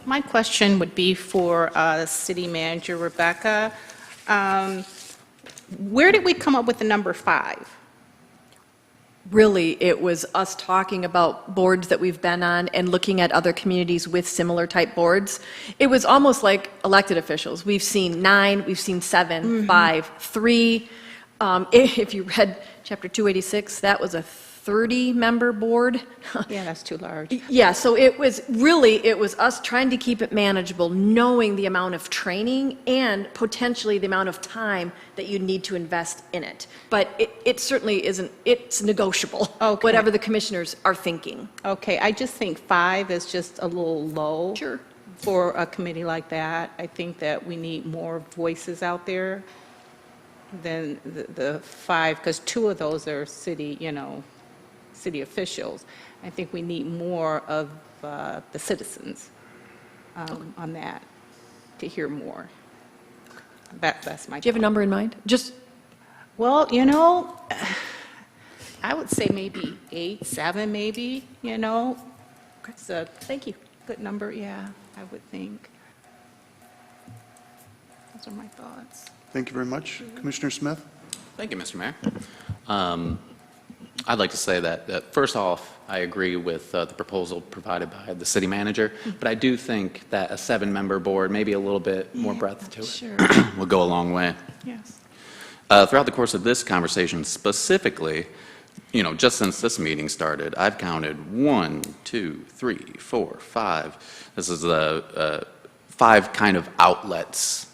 My question would be for City Manager Rebecca. Where did we come up with the number 5? Really, it was us talking about boards that we've been on and looking at other communities with similar type boards. It was almost like elected officials. We've seen 9, we've seen 7, 5, 3. If you read Chapter 286, that was a 30-member board. Yeah, that's too large. Yeah, so it was us trying to keep it manageable, knowing the amount of training and potentially the amount of time that you need to invest in it. But it certainly isn't, it's negotiable, Okay. whatever the commissioners are thinking. Okay, I just think 5 is just a little low. Sure. For a committee like that. I think that we need more voices out there than the 5, because 2 of those are city, city officials. I think we need more of the citizens on that, to hear more. That's my. Do you have a number in mind? Just, Well, I would say maybe 8, 7, maybe, It's a thank you. good number, yeah, I would think. Those are my thoughts. Thank you very much. Commissioner Smith? Thank you, Mr. Mayor. I'd like to say that first off, I agree with the proposal provided by the city manager, but I do think that a 7-member board, maybe a little bit more breadth to it, Sure, will go a long way. yes. Throughout the course of this conversation specifically, just since this meeting started, I've counted 1, 2, 3, 4, 5. This is the 5 kind of outlets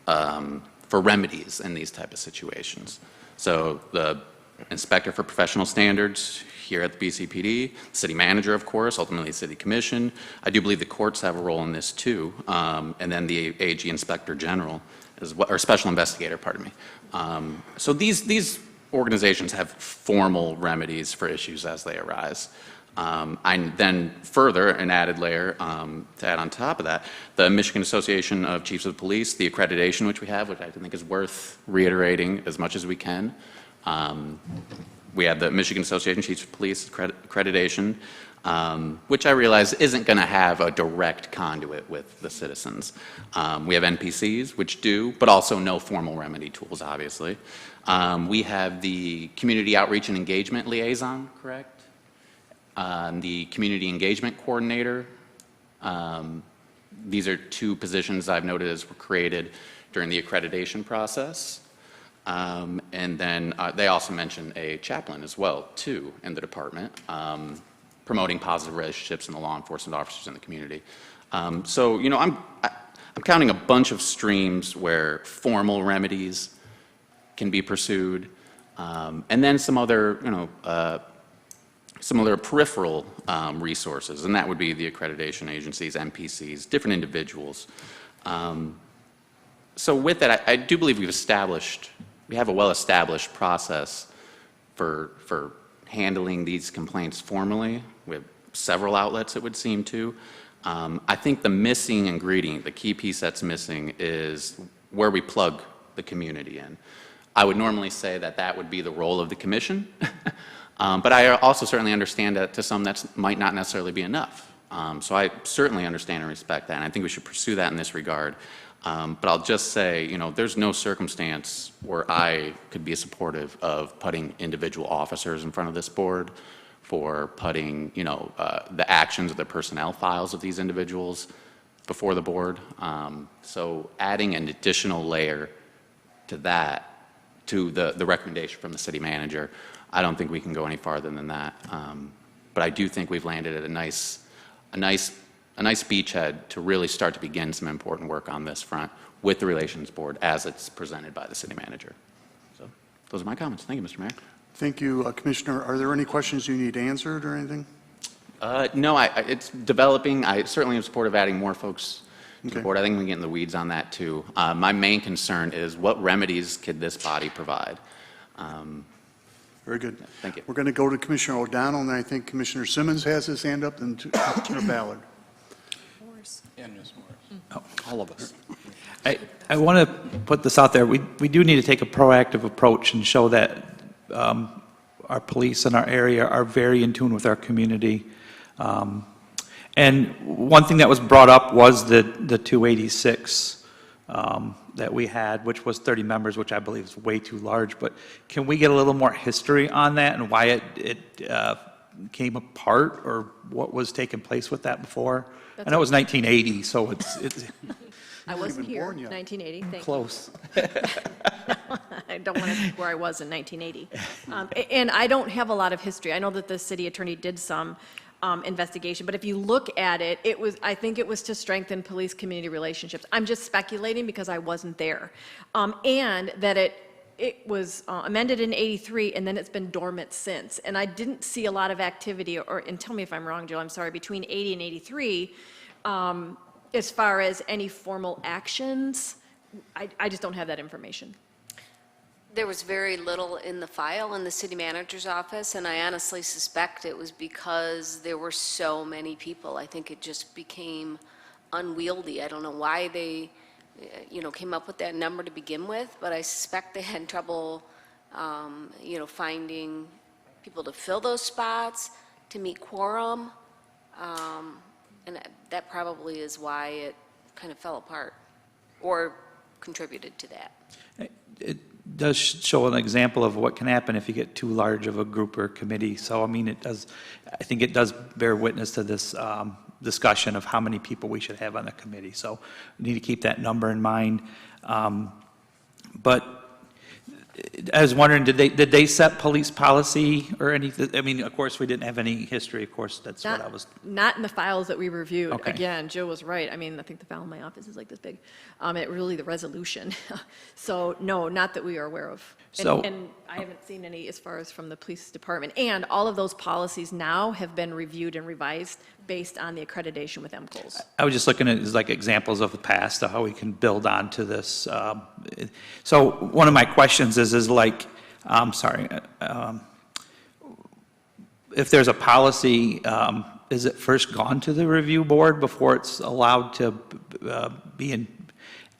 for remedies in these type of situations. So the inspector for professional standards here at the BCPD, city manager, of course, ultimately the city commission. I do believe the courts have a role in this too, and then the AG inspector general, or special investigator, pardon me. So these organizations have formal remedies for issues as they arise. I then further, an added layer to add on top of that, the Michigan Association of Chiefs of Police, the accreditation which we have, which I think is worth reiterating as much as we can. We have the Michigan Association of Chiefs of Police accreditation, which I realize isn't going to have a direct conduit with the citizens. We have NPCs, which do, but also no formal remedy tools, obviously. We have the Community Outreach and Engagement Liaison, correct? The Community Engagement Coordinator. These are 2 positions I've noted as were created during the accreditation process. And then they also mention a chaplain as well, too, in the department, promoting positive relationships in the law enforcement officers in the community. So, I'm counting a bunch of streams where formal remedies can be pursued, and then some other, peripheral resources, and that would be the accreditation agencies, NPCs, different individuals. So with that, I do believe we have a well-established process for handling these complaints formally. We have several outlets, it would seem to. I think the missing ingredient, the key piece that's missing, is where we plug the community in. I would normally say that would be the role of the commission, but I also certainly understand that to some that might not necessarily be enough. So I certainly understand and respect that, and I think we should pursue that in this regard. But I'll just say, there's no circumstance where I could be supportive of putting individual officers in front of this board, for putting, the actions of the personnel files of these individuals before the board. So adding an additional layer to that, to the recommendation from the city manager, I don't think we can go any farther than that. But I do think we've landed at a nice beachhead to really start to begin some important work on this front with the Relations Board as it's presented by the city manager. So those are my comments. Thank you, Mr. Mayor. Thank you, Commissioner. Are there any questions you need answered or anything? No, it's developing. I certainly am supportive of adding more folks to the Okay. board. I think we can get in the weeds on that too. My main concern is what remedies could this body provide? Very good. Thank you. We're going to go to Commissioner O'Donnell, and I think Commissioner Simmons has his hand up, and Commissioner Ballard. And Ms. Morris. Oh, all of us. I want to put this out there. We do need to take a proactive approach and show that our police in our area are very in tune with our community. And one thing that was brought up was the 286 that we had, which was 30 members, which I believe is way too large. But can we get a little more history on that and why it came apart, or what was taking place with that before? I know it was 1980, so it's I wasn't even here, born yet. 1980, thank you. close. I don't want to think where I was in 1980. And I don't have a lot of history. I know that the city attorney did some investigation, but if you look at it, I think it was to strengthen police-community relationships. I'm just speculating because I wasn't there. And that it was amended in '83, and then it's been dormant since. And I didn't see a lot of activity, and tell me if I'm wrong, Jill, I'm sorry, between '80 and '83, as far as any formal actions. I just don't have that information. There was very little in the file in the city manager's office, and I honestly suspect it was because there were so many people. I think it just became unwieldy. I don't know why they, came up with that number to begin with, but I suspect they had trouble, finding people to fill those spots, to meet quorum, and that probably is why it kind of fell apart, or contributed to that. It does show an example of what can happen if you get too large of a group or committee. So, I mean, I think it does bear witness to this discussion of how many people we should have on the committee. So we need to keep that number in mind. But I was wondering, did they set police policy or anything? I mean, of course, we didn't have any history. Of course, that's what I was. Not in the files that we reviewed. Okay. Again, Jill was right. I mean, I think the file in my office is like this big. Really the resolution. So, no, not that we are aware of. And I haven't seen any as far as from the police department. And all of those policies now have been reviewed and revised based on the accreditation with MCOs. I was just looking at like examples of the past of how we can build on to this. So one of my questions is like, I'm sorry, if there's a policy, is it first gone to the review board before it's allowed to be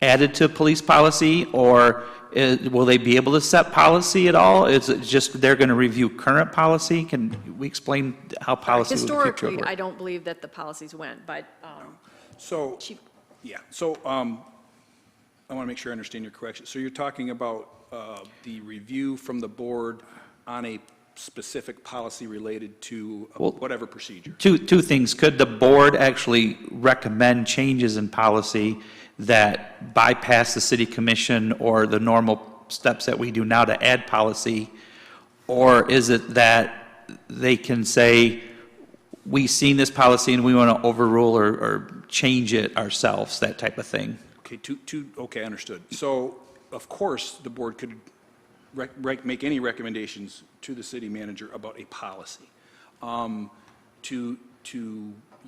added to police policy, or will they be able to set policy at all? Is it just they're going to review current policy? Can we explain how policy would future Historically, work? I don't believe that the policies went, but So, Chief. yeah, so I want to make sure I understand your correction. So you're talking about the review from the board on a specific policy related to whatever procedure? Two things. Could the board actually recommend changes in policy that bypass the city commission or the normal steps that we do now to add policy? Or is it that they can say, we've seen this policy and we want to overrule or change it ourselves, that type of thing? Okay, okay, understood. So, of course, the board could make any recommendations to the city manager about a policy. To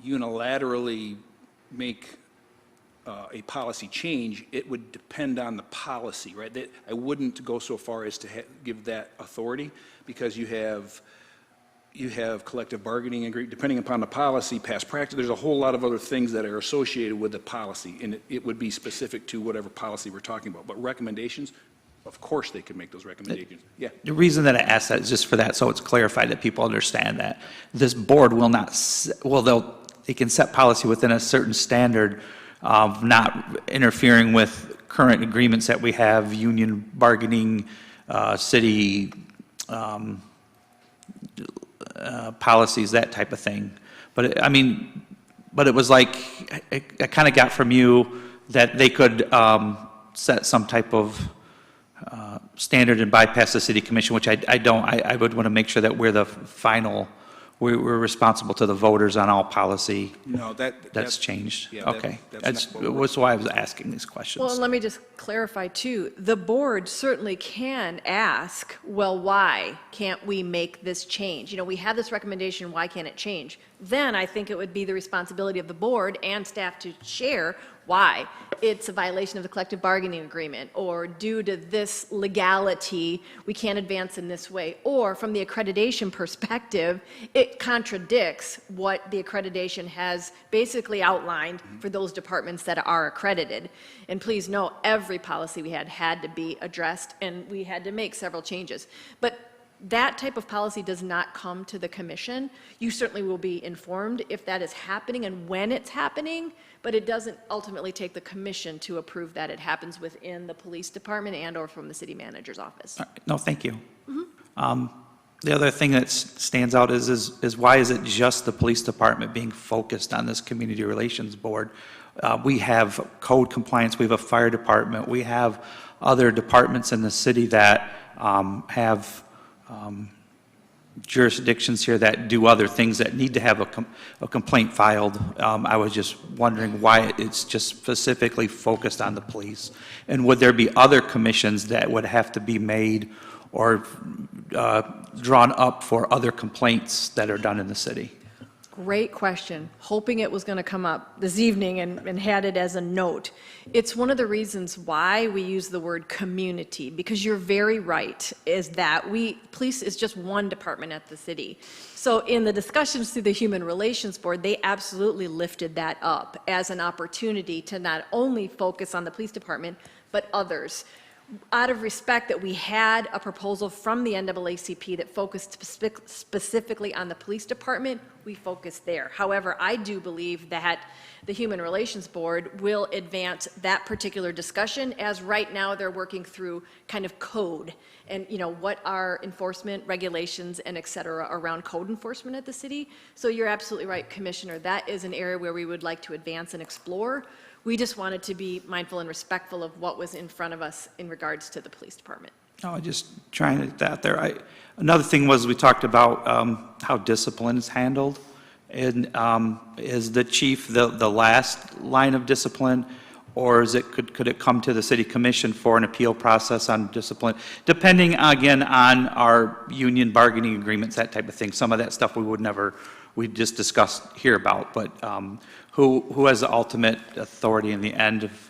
unilaterally make a policy change, it would depend on the policy, right? I wouldn't go so far as to give that authority, because you have collective bargaining agreement, depending upon the policy, past practice. There's a whole lot of other things that are associated with the policy, and it would be specific to whatever policy we're talking about. But recommendations, of course, they could make those recommendations. Yeah. The reason that I ask that is just for that, so it's clarified that people understand that this board will not, they can set policy within a certain standard of not interfering with current agreements that we have, union bargaining, city policies, that type of thing. But it was like, I kind of got from you that they could set some type of standard and bypass the city commission, which I don't. I would want to make sure that we're the final, we're responsible to the voters on all policy. No, That's changed. Yeah, Okay. that's not what we're- That's why I was asking these questions. Well, and let me just clarify too, the board certainly can ask, well, why can't we make this change? You know, we have this recommendation, why can't it change? Then I think it would be the responsibility of the board and staff to share Why? It's a violation of the collective bargaining agreement, or due to this legality, we can't advance in this way. Or from the accreditation perspective, it contradicts what the accreditation has basically outlined for those departments that are accredited. And please know, every policy we had to be addressed, and we had to make several changes. But that type of policy does not come to the commission. You certainly will be informed if that is happening and when it's happening, but it doesn't ultimately take the commission to approve that. It happens within the police department and/or from the city manager's office. No, thank you. The other thing that stands out is why is it just the police department being focused on this community relations board? We have code compliance, we have a fire department, we have other departments in the city that have jurisdictions here that do other things that need to have a complaint filed. I was just wondering why it's just specifically focused on the police. And would there be other commissions that would have to be made or drawn up for other complaints that are done in the city? Great question. Hoping it was going to come up this evening and had it as a note. It's one of the reasons why we use the word community, because you're very right, is that police is just one department at the city. So in the discussions through the Human Relations Board, they absolutely lifted that up as an opportunity to not only focus on the police department, but others. Out of respect that we had a proposal from the NAACP that focused specifically on the police department, we focused there. However, I do believe that the Human Relations Board will advance that particular discussion, as right now they're working through kind of code and, you know, what are enforcement regulations and et cetera around code enforcement at the city. So you're absolutely right, Commissioner. That is an area where we would like to advance and explore. We just wanted to be mindful and respectful of what was in front of us in regards to the police department. No, just trying to get that there. Another thing was we talked about how discipline is handled. And is the chief the last line of discipline, or is it could it come to the city commission for an appeal process on discipline? Depending, again, on our union bargaining agreements, that type of thing. Some of that stuff we just discussed here about, but who has the ultimate authority in the end of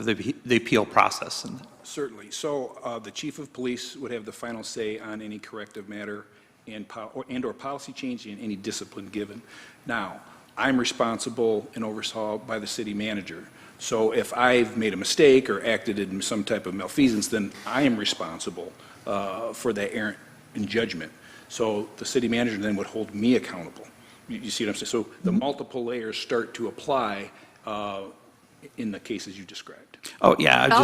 the appeal process? Certainly. So the chief of police would have the final say on any corrective matter and/or policy change and any discipline given. Now, I'm responsible and oversaw by the city manager. So if I've made a mistake or acted in some type of malfeasance, then I am responsible for that errant in judgment. So the city manager then would hold me accountable. You see what I'm saying? So the multiple layers start to apply in the cases you described. Oh, yeah. Go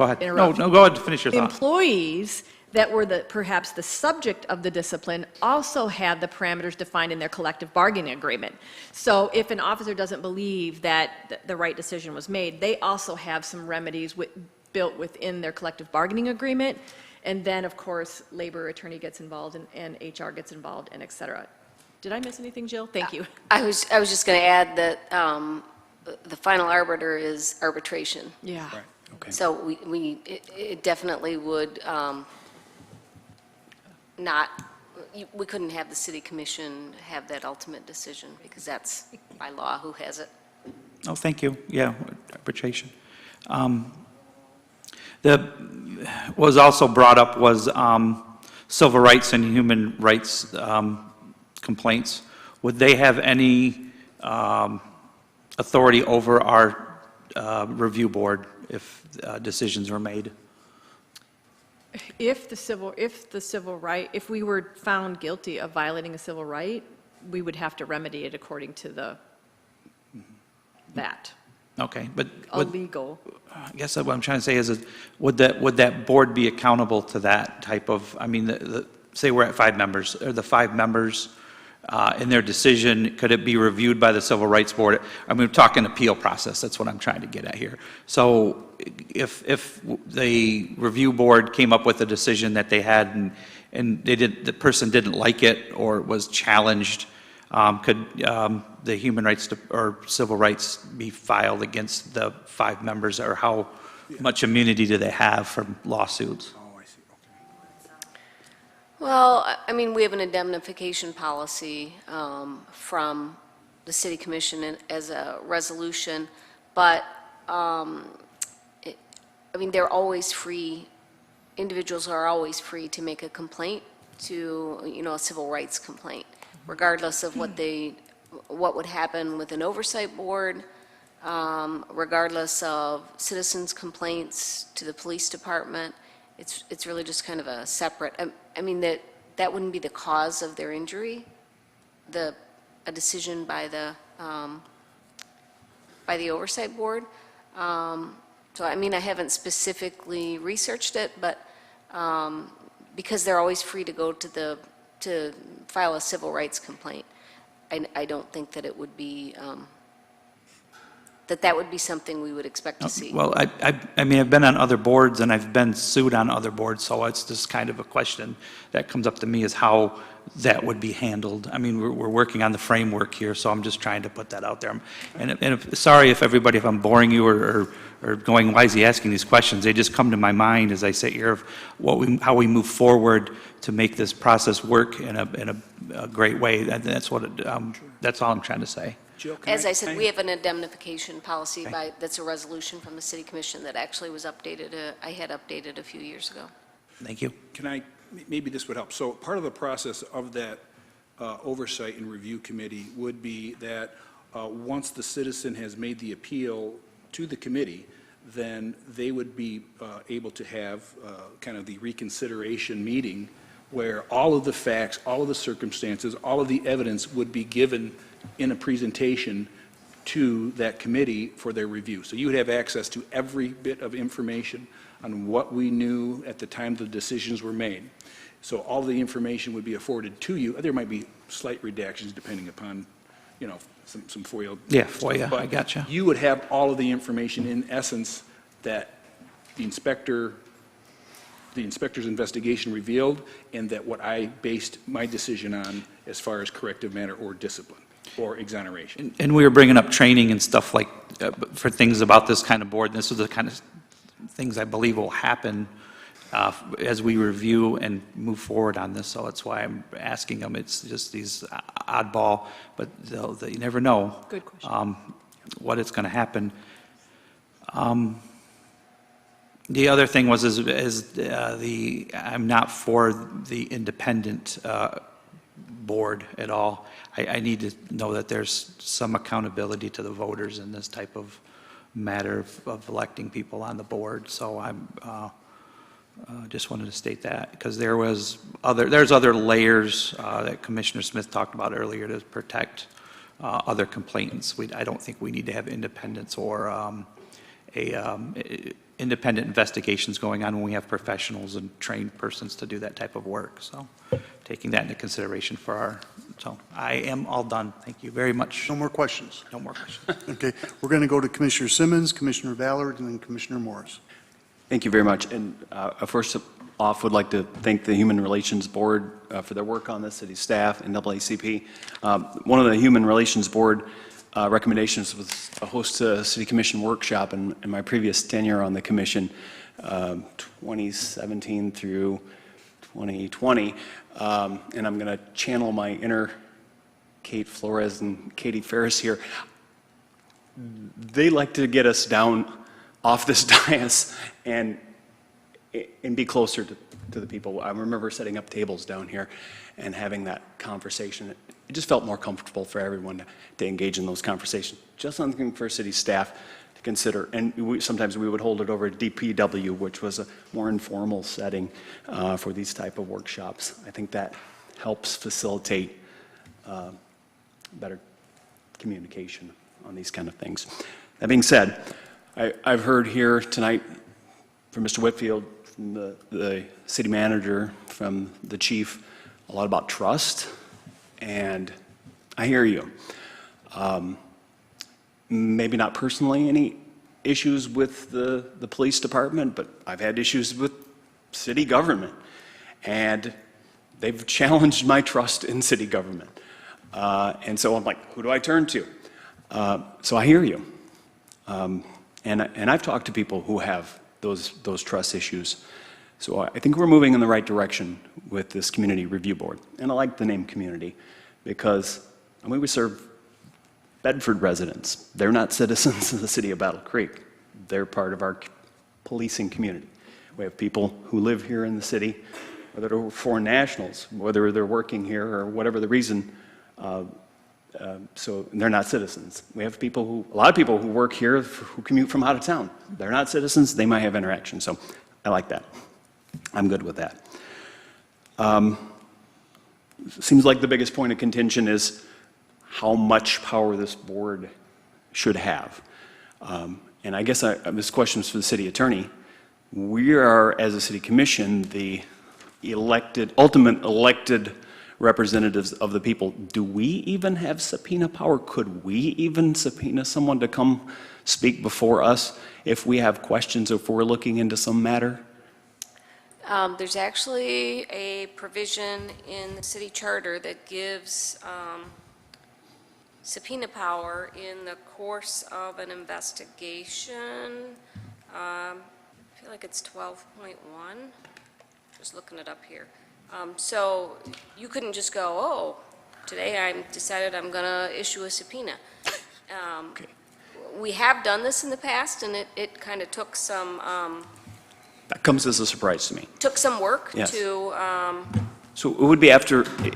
ahead. No, go ahead. Finish your thought. Employees that were perhaps the subject of the discipline also had the parameters defined in their collective bargaining agreement. So if an officer doesn't believe that the right decision was made, they also have some remedies built within their collective bargaining agreement. And then, of course, labor attorney gets involved and HR gets involved, and et cetera. Did I miss anything, Jill? Thank you. I was just going to add that the final arbiter is arbitration. Yeah. Right. Okay. So it definitely would we couldn't have the city commission have that ultimate decision, because that's by law who has it. Oh, thank you. Yeah, arbitration. Was also brought up was civil rights and human rights complaints. Would they have any authority over our review board if decisions were made? If if we were found guilty of violating a civil right, we would have to remedy it according to that. Okay, but Illegal. I guess what I'm trying to say is, would that board be accountable to that type of? I mean, say we're at 5 members, or the 5 members in their decision, could it be reviewed by the Civil Rights Board? I mean, we're talking appeal process. That's what I'm trying to get at here. So if the review board came up with a decision that they had and the person didn't like it or was challenged, could the human rights or civil rights be filed against the 5 members, or how much immunity do they have from lawsuits? Oh, I see. Okay. Well, I mean, we have an indemnification policy from the city commission as a resolution, but I mean, they're always free, individuals are always free to make a complaint to, a civil rights complaint, regardless of what would happen with an oversight board, regardless of citizens' complaints to the police department. It's really just kind of a separate, I mean, that wouldn't be the cause of their injury, a decision by the oversight board. So, I mean, I haven't specifically researched it, but because they're always free to go to file a civil rights complaint, I don't think that it would be, that would be something we would expect to see. Well, I mean, I've been on other boards and I've been sued on other boards, so it's just kind of a question that comes up to me is how that would be handled. I mean, we're working on the framework here, so I'm just trying to put that out there. And sorry if I'm boring you or going, why is he asking these questions? They just come to my mind as I sit here of how we move forward to make this process work in a great way. That's all I'm trying to say. Jill, As I said, we have an indemnification policy that's a resolution from the city commission that actually was updated, I had updated a few years ago. Thank you. Maybe this would help. So part of the process of that oversight and review committee would be that once the citizen has made the appeal to the committee, then they would be able to have kind of the reconsideration meeting where all of the facts, all of the circumstances, all of the evidence would be given in a presentation to that committee for their review. So you would have access to every bit of information on what we knew at the time the decisions were made. So all the information would be afforded to you. There might be slight redactions depending upon, some FOIA. Yeah, FOIA, I gotcha. You would have all of the information in essence that the inspector's investigation revealed and that what I based my decision on as far as corrective matter or discipline or exoneration. And we were bringing up training and stuff like, for things about this kind of board. And this is the kind of things I believe will happen as we review and move forward on this. So that's why I'm asking them. It's just these oddball, but you never know. Good question. What it's going to happen. The other thing was I'm not for the independent board at all. I need to know that there's some accountability to the voters in this type of matter of electing people on the board. So I'm just wanted to state that because there's other layers that Commissioner Smith talked about earlier to protect other complainants. I don't think we need to have independence or independent investigations going on when we have professionals and trained persons to do that type of work. So taking that into consideration so I am all done. Thank you very much. No more questions? No more questions. Okay, we're going to go to Commissioner Simmons, Commissioner Ballard, and then Commissioner Morris. Thank you very much. And first off, would like to thank the Human Relations Board for their work on this, city staff, and NAACP. One of the Human Relations Board recommendations was to host a city commission workshop in my previous tenure on the commission, 2017 through 2020. And I'm going to channel my inner Kate Flores and Katie Ferris here. They like to get us down off this dais and be closer to the people. I remember setting up tables down here and having that conversation. It just felt more comfortable for everyone to engage in those conversations. Just something for city staff to consider. And sometimes we would hold it over at DPW, which was a more informal setting for these type of workshops. I think that helps facilitate better communication on these kind of things. That being said, I've heard here tonight from Mr. Whitfield, from the city manager, from the chief, a lot about trust, and I hear you. Maybe not personally any issues with the police department, but I've had issues with city government, and they've challenged my trust in city government. And so I'm like, who do I turn to? So I hear you. And I've talked to people who have those trust issues. So I think we're moving in the right direction with this community review board. And I like the name community because, I mean, we serve Bedford residents. They're not citizens of the city of Battle Creek. they're part of our policing community. We have people who live here in the city, whether they're foreign nationals, whether they're working here or whatever the reason, so they're not citizens. We have a lot of people who work here who commute from out of town. They're not citizens, they might have interaction, so I like that. I'm good with that. Seems like the biggest point of contention is how much power this board should have. And I guess this question is for the city attorney. We are, as a city commission, the ultimate elected representatives of the people. Do we even have subpoena power? Could we even subpoena someone to come speak before us if we have questions, if we're looking into some matter? There's actually a provision in the city charter that gives subpoena power in the course of an investigation. I feel like it's 12.1. Just looking it up here. So you couldn't just go, oh, today I decided I'm going to issue a subpoena. Okay. We have done this in the past, and it kind of took some That comes as a surprise to me. work Yes. to, So it would be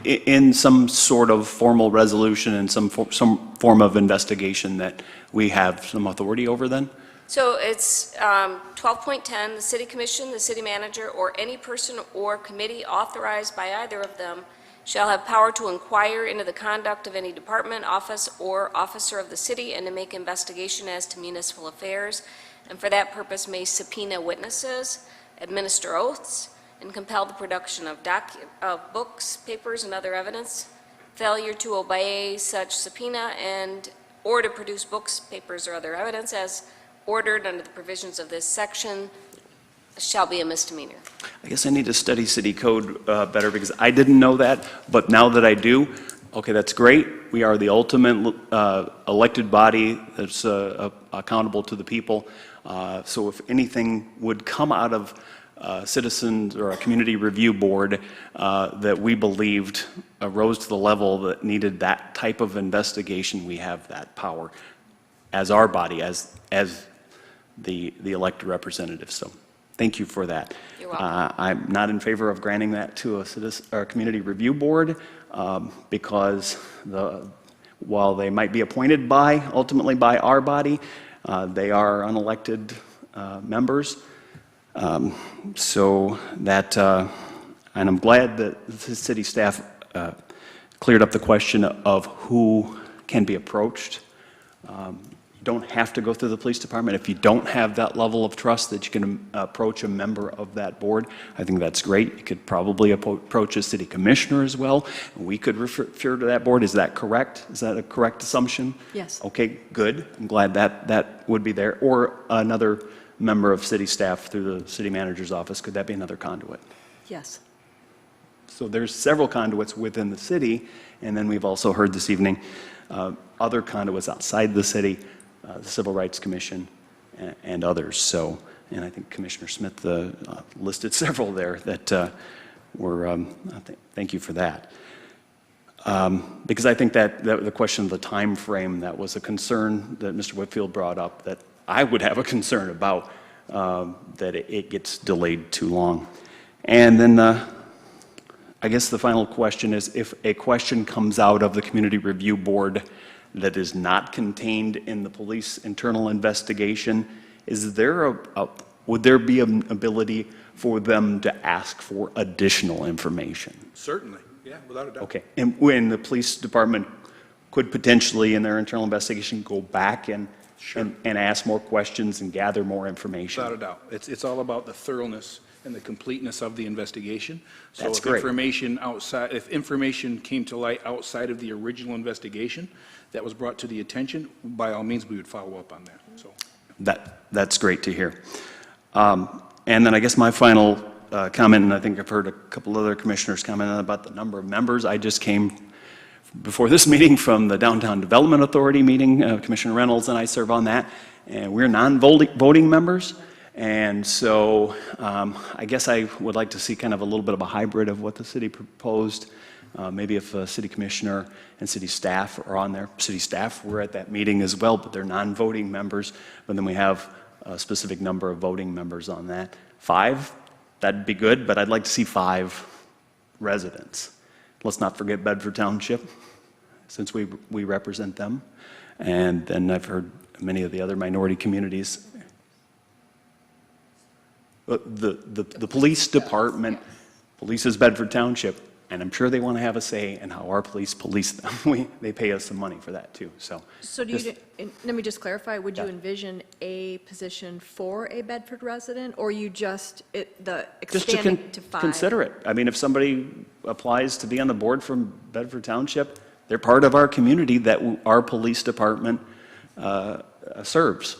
in some sort of formal resolution and some form of investigation that we have some authority over then? so it's 12.10, the city commission, the city manager, or any person or committee authorized by either of them shall have power to inquire into the conduct of any department, office, or officer of the city and to make investigation as to municipal affairs, and for that purpose may subpoena witnesses, administer oaths, and compel the production of books, papers, and other evidence. Failure to obey such subpoena or to produce books, papers, or other evidence as ordered under the provisions of this section shall be a misdemeanor. I guess I need to study city code better because I didn't know that, but now that I do, okay, that's great. We are the ultimate elected body that's accountable to the people. So if anything would come out of citizens or a community review board that we believed rose to the level that needed that type of investigation, we have that power as our body, as the elected representatives. So thank you for that. You're welcome. I'm not in favor of granting that to a community review board because while they might be appointed ultimately by our body, they are unelected members. So that, and I'm glad that the city staff cleared up the question of who can be approached. You don't have to go through the police department. If you don't have that level of trust that you can approach a member of that board, I think that's great. You could probably approach a city commissioner as well. We could refer to that board. Is that correct? Is that a correct assumption? Yes. Okay, good. I'm glad that would be there. Or another member of city staff through the city manager's office. Could that be another conduit? Yes. So there's several conduits within the city, and then we've also heard this evening other conduits outside the city, the Civil Rights Commission, and others. So, and I think Commissioner Smith listed several there that were, thank you for that. Because I think that the question of the time frame, that was a concern that Mr. Whitfield brought up that I would have a concern about, that it gets delayed too long. And then I guess the final question is, if a question comes out of the Community Review Board that is not contained in the police internal investigation, would there be an ability for them to ask for additional information? Certainly, yeah, without a doubt. Okay, and when the police department could potentially, in their internal investigation, go back and ask more questions and gather more information? Without a doubt. It's all about the thoroughness and the completeness of the investigation. That's So great. if information came to light outside of the original investigation that was brought to the attention, by all means, we would follow up on that, so. That's great to hear. And then I guess my final comment, and I think I've heard a couple other commissioners comment about the number of members. I just came before this meeting from the Downtown Development Authority meeting. Commissioner Reynolds and I serve on that, and we're non-voting members. And so I guess I would like to see kind of a little bit of a hybrid of what the city proposed. Maybe if a city commissioner and city staff are on there. City staff were at that meeting as well, but they're non-voting members. But then we have a specific number of voting members on that. 5, that'd be good, but I'd like to see 5 residents. Let's not forget Bedford Township, since we represent them. And then I've heard many of the other minority communities. The police department polices Bedford Township, and I'm sure they want to have a say in how our police police them. They pay us some money for that, too, so. So do you, let me just clarify, would you Yeah. envision a position for a Bedford resident, or you just, the Just to expanding to 5? consider it. I mean, if somebody applies to be on the board from Bedford Township, they're part of our community that our police department serves.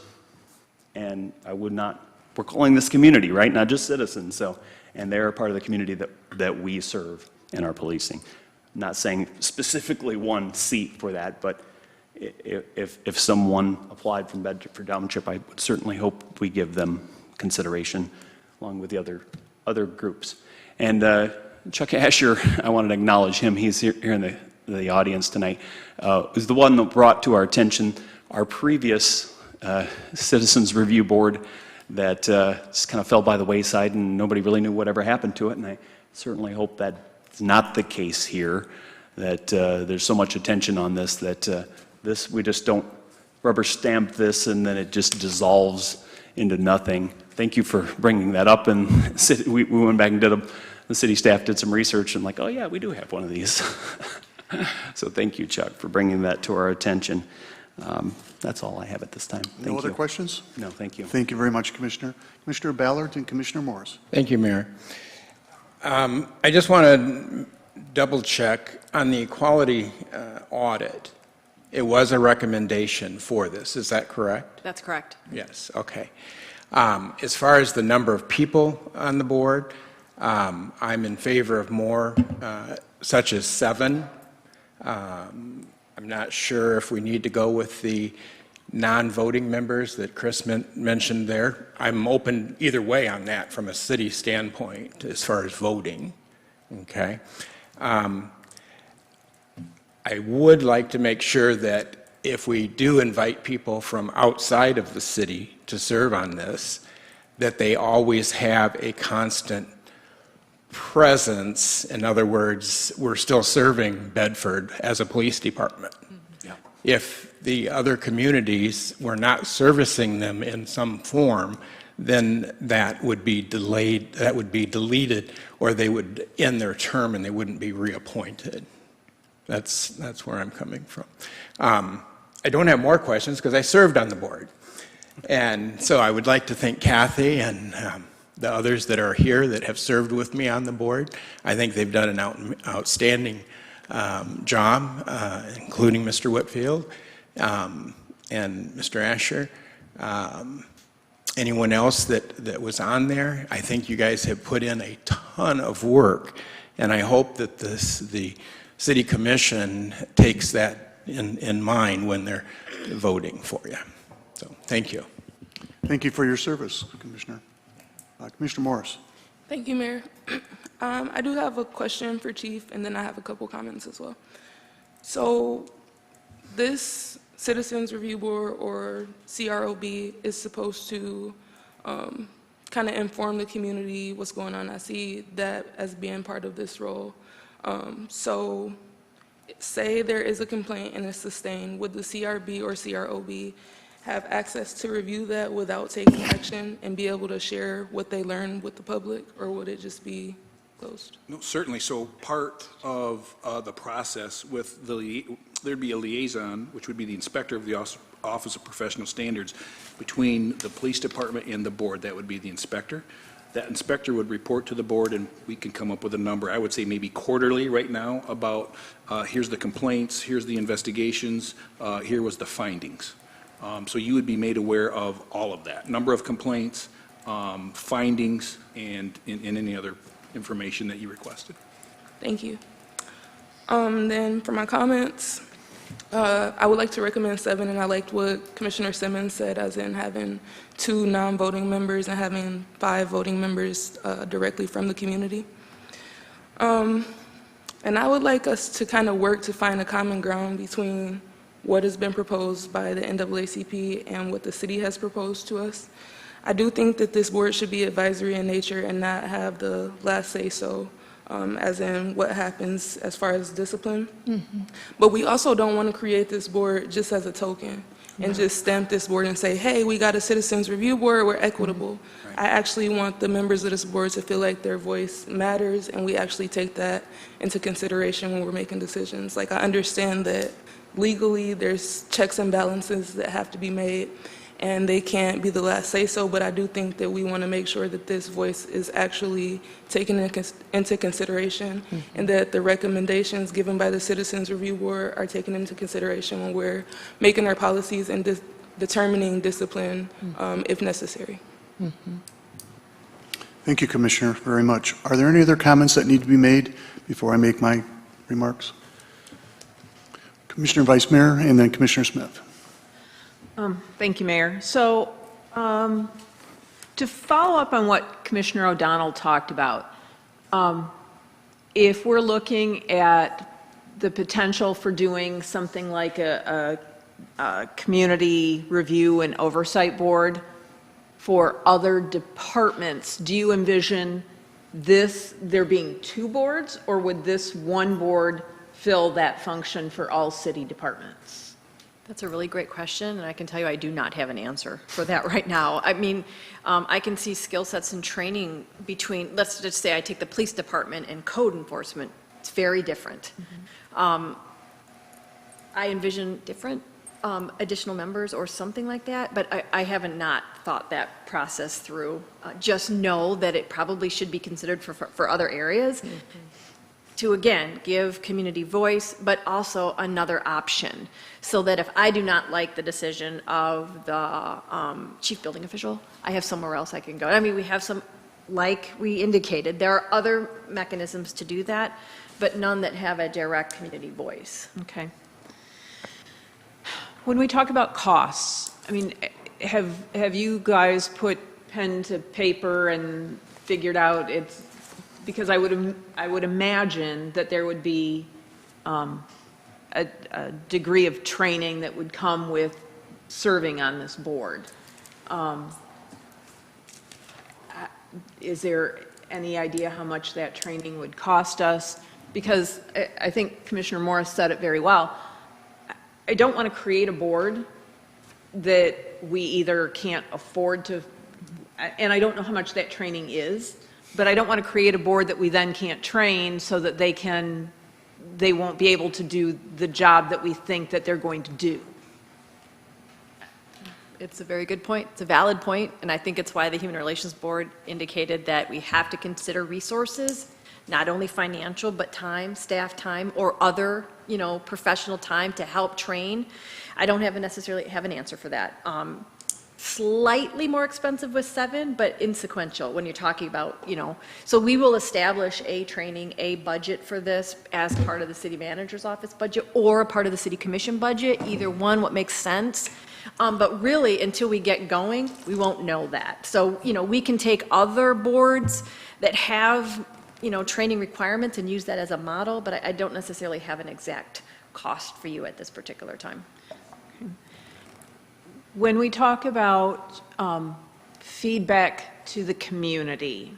And I would not, we're calling this community, right? Not just citizens, so, and they're a part of the community that we serve in our policing. Not saying specifically one seat for that, but if someone applied from Bedford Township, I would certainly hope we give them consideration along with the other groups. And Chuck Asher, I wanted to acknowledge him. He's here in the audience tonight. Was the one that brought to our attention our previous Citizens Review Board that just kind of fell by the wayside and nobody really knew whatever happened to it. And I certainly hope that's not the case here, that there's so much attention on this that we just don't rubber stamp this and then it just dissolves into nothing. Thank you for bringing that up. And we went back and the city staff did some research and like, oh yeah, we do have one of these. So thank you, Chuck, for bringing that to our attention. That's all I have at this time. Thank you. No other questions? No, thank you. Thank you very much, Commissioner. Commissioner Ballard and Commissioner Morris. Thank you, Mayor. I just want to double check on the equality audit. It was a recommendation for this, is that correct? That's correct. Yes, okay. As far as the number of people on the board, I'm in favor of more, such as 7. I'm not sure if we need to go with the non-voting members that Chris mentioned there. I'm open either way on that from a city standpoint as far as voting, okay? I would like to make sure that if we do invite people from outside of the city to serve on this, that they always have a constant presence. In other words, we're still serving Bedford as a police department. Yeah. If the other communities were not servicing them in some form, then that would be delayed, that would be deleted, or they would end their term and they wouldn't be reappointed. That's where I'm coming from. I don't have more questions because I served on the board. And so I would like to thank Kathy and the others that are here that have served with me on the board. I think they've done an outstanding job, including Mr. Whitfield and Mr. Asher. Anyone else that was on there, I think you guys have put in a ton of work, and I hope that the City Commission takes that in mind when they're voting for you. So, thank you. Thank you for your service, Commissioner. Commissioner Morris. Thank you, Mayor. I do have a question for Chief, and then I have a couple comments as well. So this Citizens Review Board, or CRB, is supposed to kind of inform the community what's going on. I see that as being part of this role. So say there is a complaint and it's sustained, would the CRB or CROB have access to review that without taking action and be able to share what they learned with the public, or would it just be closed? No, certainly. So part of the process with there'd be a liaison, which would be the inspector of the Office of Professional Standards, between the police department and the board. That would be the inspector. That inspector would report to the board, and we can come up with a number. I would say maybe quarterly right now about here's the complaints, here's the investigations, here was the findings. So you would be made aware of all of that. Number of complaints, findings, and any other information that you requested. Thank you. Then for my comments, I would like to recommend 7, and I liked what Commissioner Simmons said, as in having 2 non-voting members and having 5 voting members directly from the community. And I would like us to kind of work to find a common ground between what has been proposed by the NAACP and what the city has proposed to us. I do think that this board should be advisory in nature and not have the last say-so, as in what happens as far as discipline. But we also don't want to create this board just as a token and just stamp this board and say, hey, we got a citizens review board, we're equitable. I actually want the members of this board to feel like their voice matters, and we actually take that into consideration when we're making decisions. Like, I understand that legally there's checks and balances that have to be made, and they can't be the last say-so, but I do think that we want to make sure that this voice is actually taken into consideration, and that the recommendations given by the Citizens Review Board are taken into consideration when we're making our policies and determining discipline if necessary. Thank you, Commissioner, very much. Are there any other comments that need to be made before I make my remarks? Commissioner Vice Mayor, and then Commissioner Smith. Thank you, Mayor. So to follow up on what Commissioner O'Donnell talked about, if we're looking at the potential for doing something like a community review and oversight board for other departments, do you envision there being two boards, or would this one board fill that function for all city departments? That's a really great question, and I can tell you I do not have an answer for that right now. I mean, I can see skill sets and training between, let's just say I take the police department and code enforcement. It's very different. I envision different additional members or something like that, but I haven't not thought that process through. Just know that it probably should be considered for other areas. To, again, give community voice, but also another option, so that if I do not like the decision of the chief building official, I have somewhere else I can go. I mean, we have some, like we indicated, there are other mechanisms to do that, but none that have a direct community voice. Okay. When we talk about costs, I mean, have you guys put pen to paper and figured out it's, because I would imagine that there would be a degree of training that would come with serving on this board. Is there any idea how much that training would cost us? Because I think Commissioner Morris said it very well. I don't want to create a board that we either can't afford to, and I don't know how much that training is, but I don't want to create a board that we then can't train so that they won't be able to do the job that we think that they're going to do. It's a very good point. It's a valid point, and I think it's why the Human Relations Board indicated that we have to consider resources, not only financial, but time, staff time, or other, professional time to help train. I don't necessarily have an answer for that. Slightly more expensive with 7, but insequential when you're talking about, So we will establish a budget for this as part of the city manager's office budget or a part of the city commission budget, either one, what makes sense. But really, until we get going, we won't know that. So, we can take other boards that have, training requirements and use that as a model, but I don't necessarily have an exact cost for you at this particular time. When we talk about feedback to the community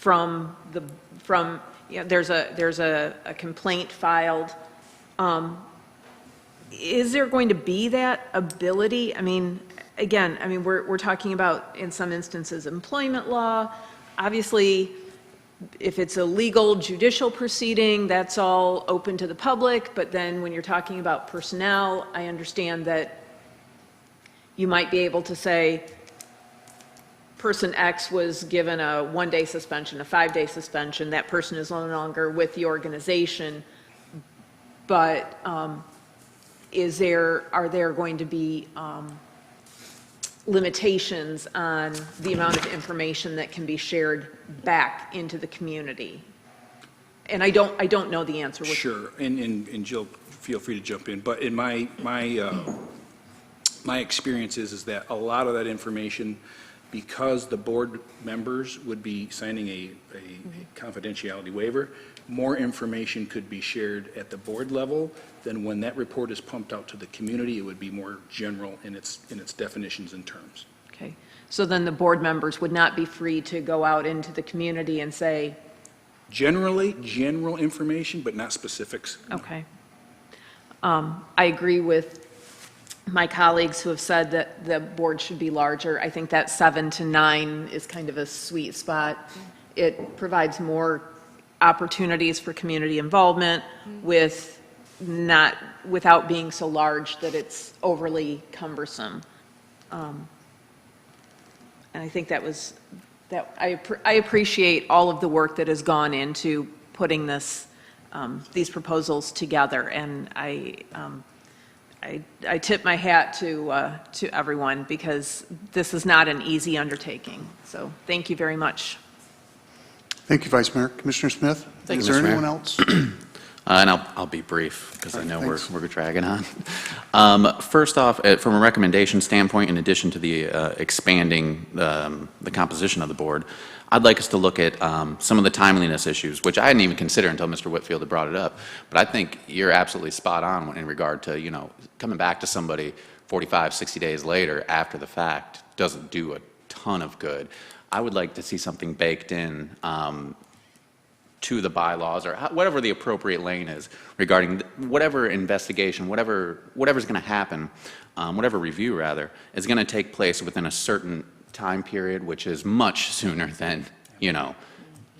there's a complaint filed, is there going to be that ability? I mean, again, we're talking about, in some instances, employment law. Obviously, if it's a legal judicial proceeding, that's all open to the public, but then when you're talking about personnel, I understand that you might be able to say, person X was given a 1-day suspension, a 5-day suspension, that person is no longer with the organization, but are there going to be limitations on the amount of information that can be shared back into the community? And I don't know the answer. Sure, and Jill, feel free to jump in, but in my experience is that a lot of that information because the board members would be signing a confidentiality waiver, more information could be shared at the board level than when that report is pumped out to the community. It would be more general in its definitions and terms. Okay. So then the board members would not be free to go out into the community and say, Generally, general information, but not specifics. okay. I agree with my colleagues who have said that the board should be larger. I think that 7 to 9 is kind of a sweet spot. It provides more opportunities for community involvement without being so large that it's overly cumbersome. And I think I appreciate all of the work that has gone into putting these proposals together, and I tip my hat to everyone, because this is not an easy undertaking. So thank you very much. Thank you, Vice Mayor. Commissioner Smith? Thank Is you, there Mr. Mayor. anyone else? And I'll be brief, because I know Thanks. we're dragging on. First off, from a recommendation standpoint, in addition to the expanding the composition of the board, I'd like us to look at some of the timeliness issues, which I didn't even consider until Mr. Whitfield had brought it up. But I think you're absolutely spot on in regard to, coming back to somebody 45, 60 days later after the fact doesn't do a ton of good. I would like to see something baked in to the bylaws, or whatever the appropriate lane is regarding whatever investigation, whatever's going to happen, whatever review rather, is going to take place within a certain time period, which is much sooner than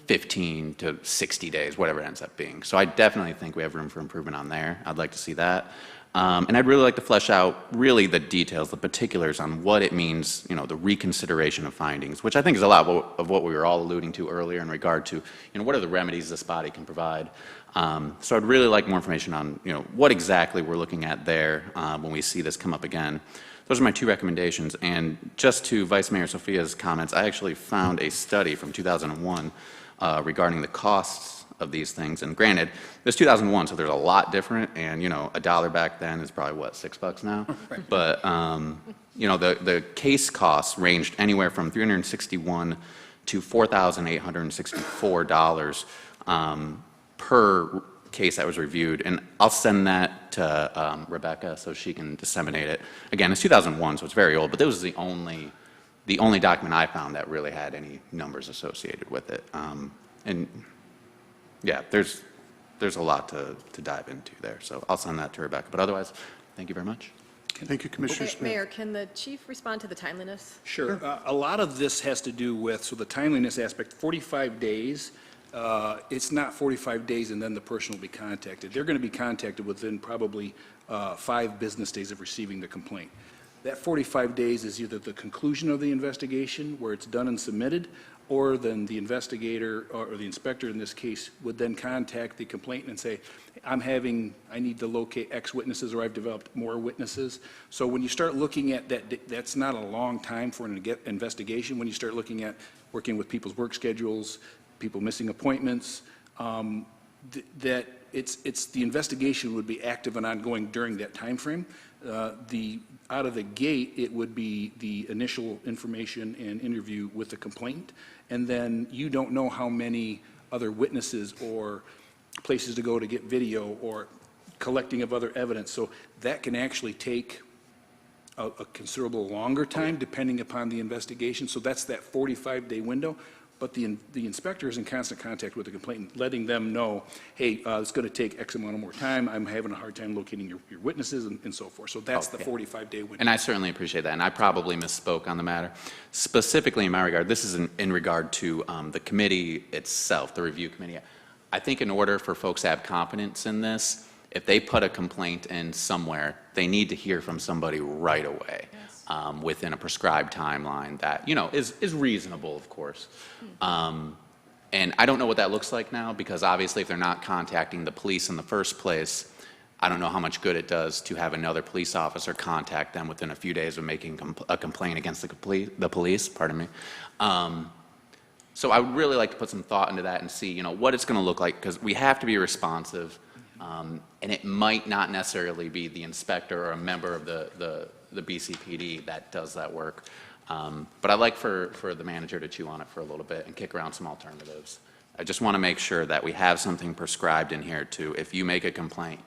15 to 60 days, whatever it ends up being. So I definitely think we have room for improvement on there. I'd like to see that. And I'd really like to flesh out really the details, the particulars on what it means, the reconsideration of findings, which I think is a lot of what we were all alluding to earlier in regard to, what are the remedies this body can provide. So I'd really like more information on, what exactly we're looking at there when we see this come up again. Those are my 2 recommendations. And just to Vice Mayor Sophia's comments, I actually found a study from 2001 regarding the costs of these things. And granted, this 2001, so there's a lot different, and $1 back then is probably what, $6 now. Right. But the case costs ranged anywhere from $361 to $4,864 per case that was reviewed. And I'll send that to Rebecca so she can disseminate it. Again, it's 2001, so it's very old, but this was the only document I found that really had any numbers associated with it. And yeah, there's a lot to dive into there, so I'll send that to Rebecca. But otherwise, thank you very much. Thank you, Commissioner Smith. Mayor, can the chief respond to the timeliness? Sure. A lot of this has to do with, so the timeliness aspect, 45 days, it's not 45 days and then the person will be contacted. They're going to be contacted within probably 5 business days of receiving the complaint. That 45 days is either the conclusion of the investigation, where it's done and submitted, or then the investigator or the inspector in this case would then contact the complainant and say, I need to locate X witnesses, or I've developed more witnesses. So when you start looking at that, that's not a long time for an investigation. When you start looking at working with people's work schedules, people missing appointments, that it's the investigation would be active and ongoing during that time frame. Out of the gate, it would be the initial information and interview with the complainant, and then you don't know how many other witnesses or places to go to get video or collecting of other evidence. So that can actually take a considerable longer time depending upon the investigation. So that's that 45-day window. But the inspector is in constant contact with the complainant, letting them know, hey, it's going to take X amount of more time. I'm having a hard time locating your witnesses and so forth. So that's the 45-day window. And I certainly appreciate that, and I probably misspoke on the matter. Specifically in my regard, this is in regard to the committee itself, the review committee. I think in order for folks to have confidence in this, if they put a complaint in somewhere, they need to hear from somebody right away. Yes. Within a prescribed timeline that, is reasonable, of course. And I don't know what that looks like now, because obviously if they're not contacting the police in the first place, I don't know how much good it does to have another police officer contact them within a few days of making a complaint against the police, pardon me. So I would really like to put some thought into that and see, what it's going to look like, because we have to be responsive, and it might not necessarily be the inspector or a member of the BCPD that does that work. But I'd like for the manager to chew on it for a little bit and kick around some alternatives. I just want to make sure that we have something prescribed in here to, if you make a complaint,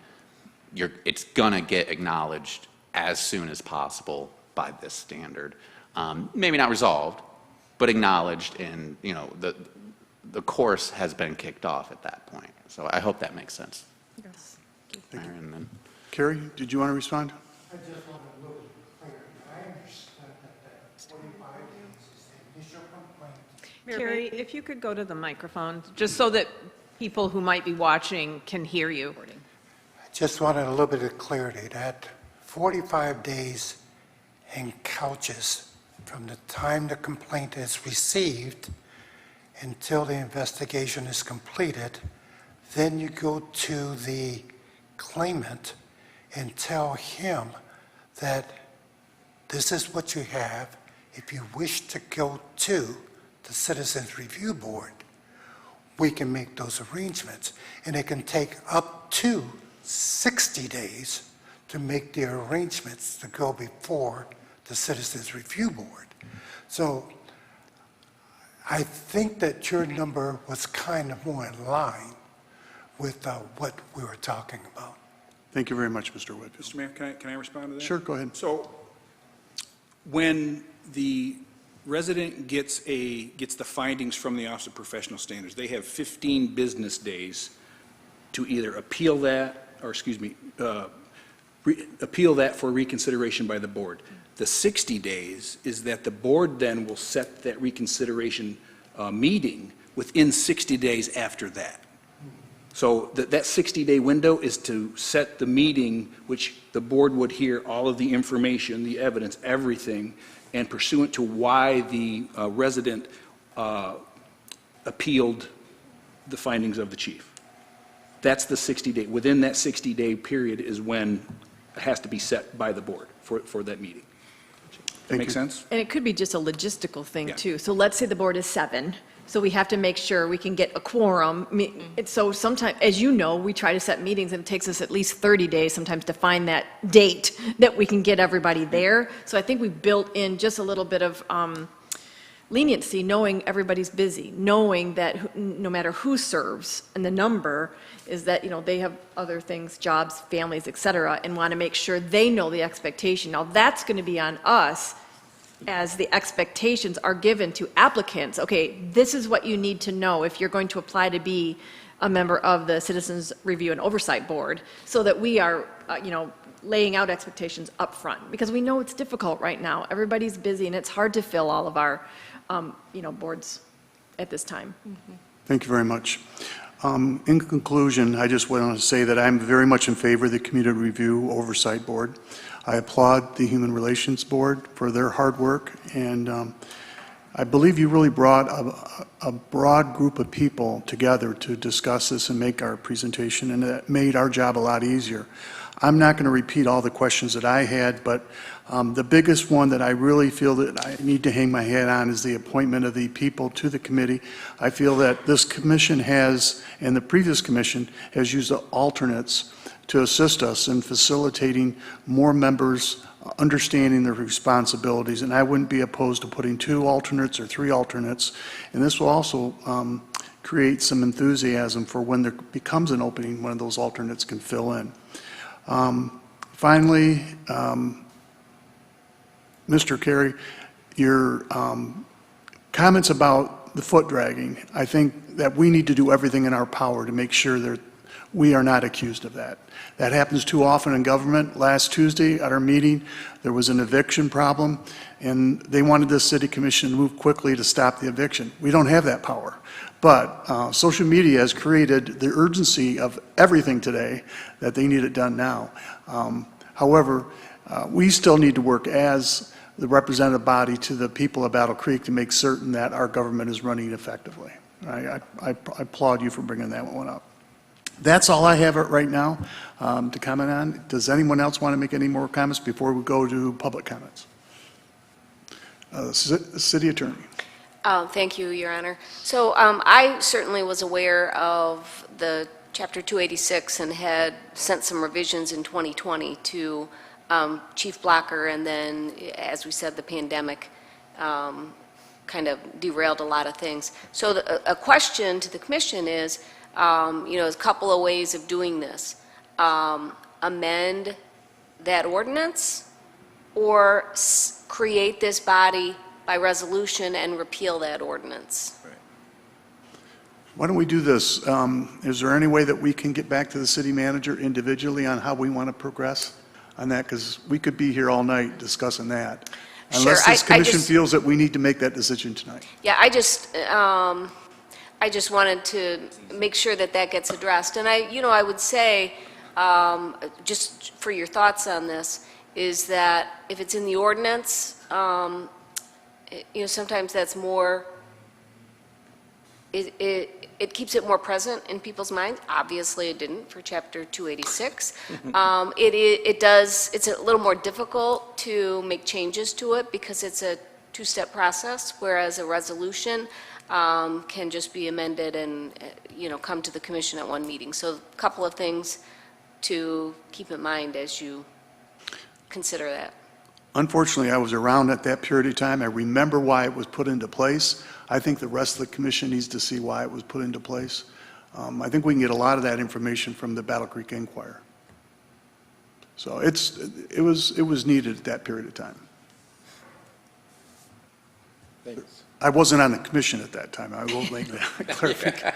it's gonna get acknowledged as soon as possible by this standard. Maybe not resolved, but acknowledged, and, you know, the course has been kicked off at that point. So I hope that makes sense. Yes. And then, Carrie, did you want to respond? I just want a little clarity. I understand that 45 days is the initial complaint. Carrie, if you could go to the microphone, just so that people who might be watching can hear you. I just wanted a little bit of clarity that 45 days in couches from the time the complaint is received until the investigation is completed. Then you go to the claimant and tell him that this is what you have. If you wish to go to the Citizens Review Board, we can make those arrangements. And it can take up to 60 days to make the arrangements to go before the Citizens Review Board. So I think that your number was kind of more in line with what we were talking about. Thank you very much, Mr. Whitfield. Mr. Mayor, can I respond to that? Sure, go ahead. So when the resident gets the findings from the Office of Professional Standards, they have 15 business days to either appeal that, or excuse me, appeal that for reconsideration by the board. The 60 days is that the board then will set that reconsideration meeting within 60 days after that. So that 60-day window is to set the meeting, which the board would hear all of the information, the evidence, everything, and pursuant to why the resident appealed the findings of the chief. That's the 60-day. Within that 60-day period is when it has to be set by the board for that meeting. Thank Make you. sense? And it could be just a logistical thing, Yeah. too. So let's say the board is 7, so we have to make sure we can get a quorum. So sometimes, as you know, we try to set meetings, and it takes us at least 30 days sometimes to find that date that we can get everybody there. So I think we built in just a little bit of leniency, knowing everybody's busy, knowing that no matter who serves, and the number is that, you know, they have other things, jobs, families, et cetera, and want to make sure they know the expectation. Now, that's going to be on us as the expectations are given to applicants. Okay, this is what you need to know if you're going to apply to be a member of the Citizens Review and Oversight Board, so that we are, you know, laying out expectations up front, because we know it's difficult right now. Everybody's busy, and it's hard to fill all of our, you know, boards at this time. Thank you very much. In conclusion, I just want to say that I'm very much in favor of the Community Review Oversight Board. I applaud the Human Relations Board for their hard work, and I believe you really brought a broad group of people together to discuss this and make our presentation, and it made our job a lot easier. I'm not going to repeat all the questions that I had, but the biggest one that I really feel that I need to hang my hat on is the appointment of the people to the committee. I feel that this commission has, and the previous commission, has used the alternates to assist us in facilitating more members understanding their responsibilities, and I wouldn't be opposed to putting 2 alternates or 3 alternates, and this will also create some enthusiasm for when there becomes an opening, one of those alternates can fill in. Finally, Mr. Carey, your comments about the foot dragging, I think that we need to do everything in our power to make sure that we are not accused of that. That happens too often in government. Last Tuesday at our meeting, there was an eviction problem, and they wanted the city commission to move quickly to stop the eviction. We don't have that power. But social media has created the urgency of everything today that they need it done now. However, we still need to work as the representative body to the people of Battle Creek to make certain that our government is running effectively. I applaud you for bringing that one up. That's all I have right now to comment on. Does anyone else want to make any more comments before we go to public comments? City Attorney. Thank you, Your Honor. So I certainly was aware of the Chapter 286 and had sent some revisions in 2020 to Chief Blocker, and then, as we said, the pandemic kind of derailed a lot of things. So a question to the commission is, there's a couple of ways of doing this. Amend that ordinance, or create this body by resolution and repeal that ordinance. Why don't we do this? Is there any way that we can get back to the city manager individually on how we want to progress on that? Because we could be here all night discussing that. Unless Sure, this I commission just- feels that we need to make that decision tonight. Yeah, I just wanted to make sure that that gets addressed. And I would say, just for your thoughts on this, is that if it's in the ordinance, sometimes that's more, it keeps it more present in people's minds. Obviously, it didn't for Chapter 286. It's a little more difficult to make changes to it because it's a two-step process, whereas a resolution can just be amended and, come to the commission at one meeting. So a couple of things to keep in mind as you consider that. Unfortunately, I was around at that period of time. I remember why it was put into place. I think the rest of the commission needs to see why it was put into place. I think we can get a lot of that information from the Battle Creek Inquirer. So it was needed at that period of time. Thanks. I wasn't on the commission at that time. I will make that clarification.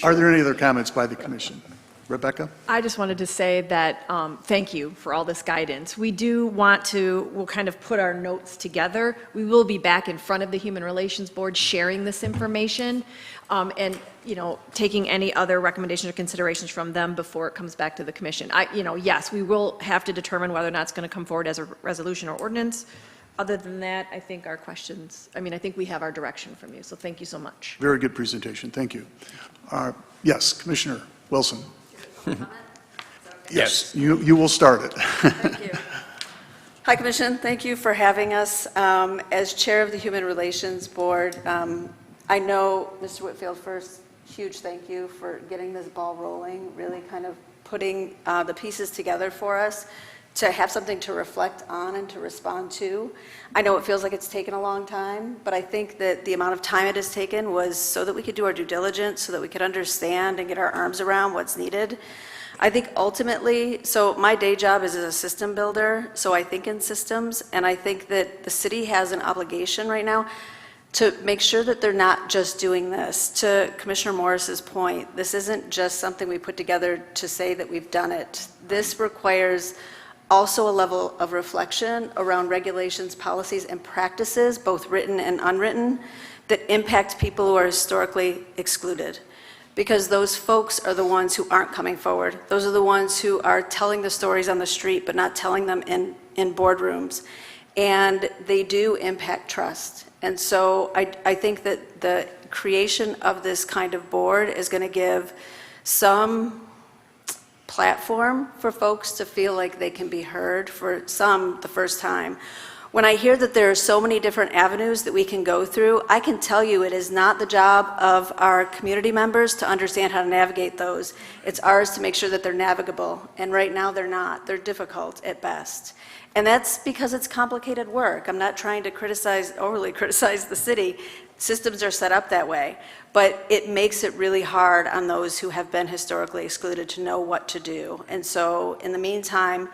Are there any other comments by the commission? Rebecca? I just wanted to say that, thank you for all this guidance. We'll kind of put our notes together. We will be back in front of the Human Relations Board sharing this information, and, taking any other recommendations or considerations from them before it comes back to the commission. Yes, we will have to determine whether or not it's going to come forward as a resolution or ordinance. Other than that, I think I think we have our direction from you, so thank you so much. Very good presentation. Thank you. Yes, Commissioner Wilson. Yes, you will start it. Thank you. Hi, Commission. Thank you for having us. As Chair of the Human Relations Board, I know, Mr. Whitfield, first, huge thank you for getting this ball rolling, really kind of putting the pieces together for us to have something to reflect on and to respond to. I know it feels like it's taken a long time, but I think that the amount of time it has taken was so that we could do our due diligence, so that we could understand and get our arms around what's needed. I think ultimately, so my day job is as a system builder, so I think in systems, and I think that the city has an obligation right now to make sure that they're not just doing this. To Commissioner Morris's point, this isn't just something we put together to say that we've done it. This requires also a level of reflection around regulations, policies, and practices, both written and unwritten, that impact people who are historically excluded. Because those folks are the ones who aren't coming forward. Those are the ones who are telling the stories on the street, but not telling them in boardrooms. And they do impact trust. And so I think that the creation of this kind of board is going to give some platform for folks to feel like they can be heard, for some the first time. When I hear that there are so many different avenues that we can go through, I can tell you it is not the job of our community members to understand how to navigate those. It's ours to make sure that they're navigable, and right now they're not. They're difficult at best. And that's because it's complicated work. I'm not trying to overly criticize the city. Systems are set up that way. But it makes it really hard on those who have been historically excluded to know what to do. And so in the meantime,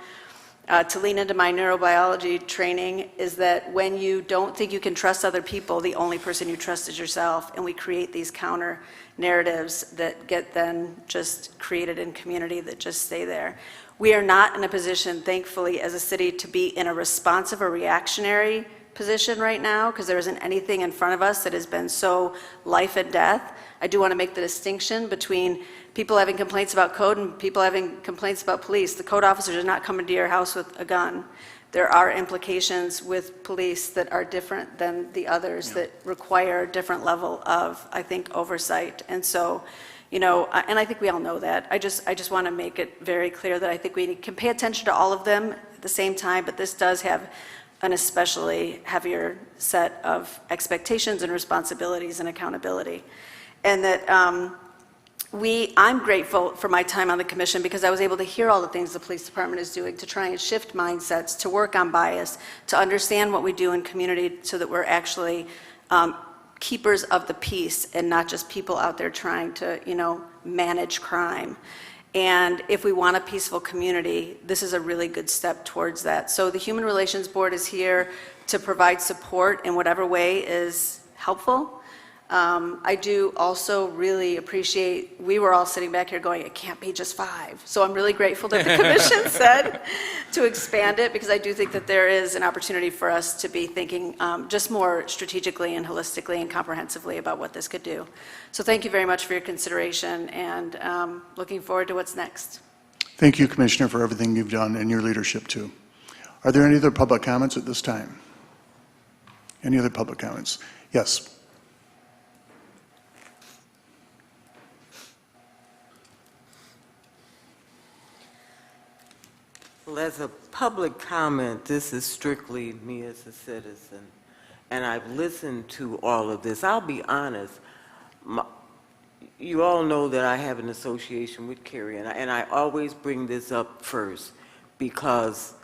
to lean into my neurobiology training is that when you don't think you can trust other people, the only person you trust is yourself, and we create these counter narratives that get then just created in community that just stay there. We are not in a position, thankfully, as a city to be in a responsive or reactionary position right now, because there isn't anything in front of us that has been so life and death. I do want to make the distinction between people having complaints about code and people having complaints about police. The code officers are not coming to your house with a gun. There are implications with police that are different than the others that require a different level of, I think, oversight. And so, and I think we all know that. I just want to make it very clear that I think we can pay attention to all of them at the same time, but this does have an especially heavier set of expectations and responsibilities and accountability. And that, I'm grateful for my time on the commission because I was able to hear all the things the police department is doing to try and shift mindsets, to work on bias, to understand what we do in community so that we're actually keepers of the peace and not just people out there trying to, manage crime. And if we want a peaceful community, this is a really good step towards that. So the Human Relations Board is here to provide support in whatever way is helpful. I do also really appreciate, we were all sitting back here going, it can't be just 5. So I'm really grateful that the commission said to expand it, because I do think that there is an opportunity for us to be thinking just more strategically and holistically and comprehensively about what this could do. So thank you very much for your consideration, and looking forward to what's next. Thank you, Commissioner, for everything you've done and your leadership, too. Are there any other public comments at this time? Any other public comments? Yes. Well, as a public comment, this is strictly me as a citizen, and I've listened to all of this. I'll be honest, you all know that I have an association with Kerry, and I always bring this up first because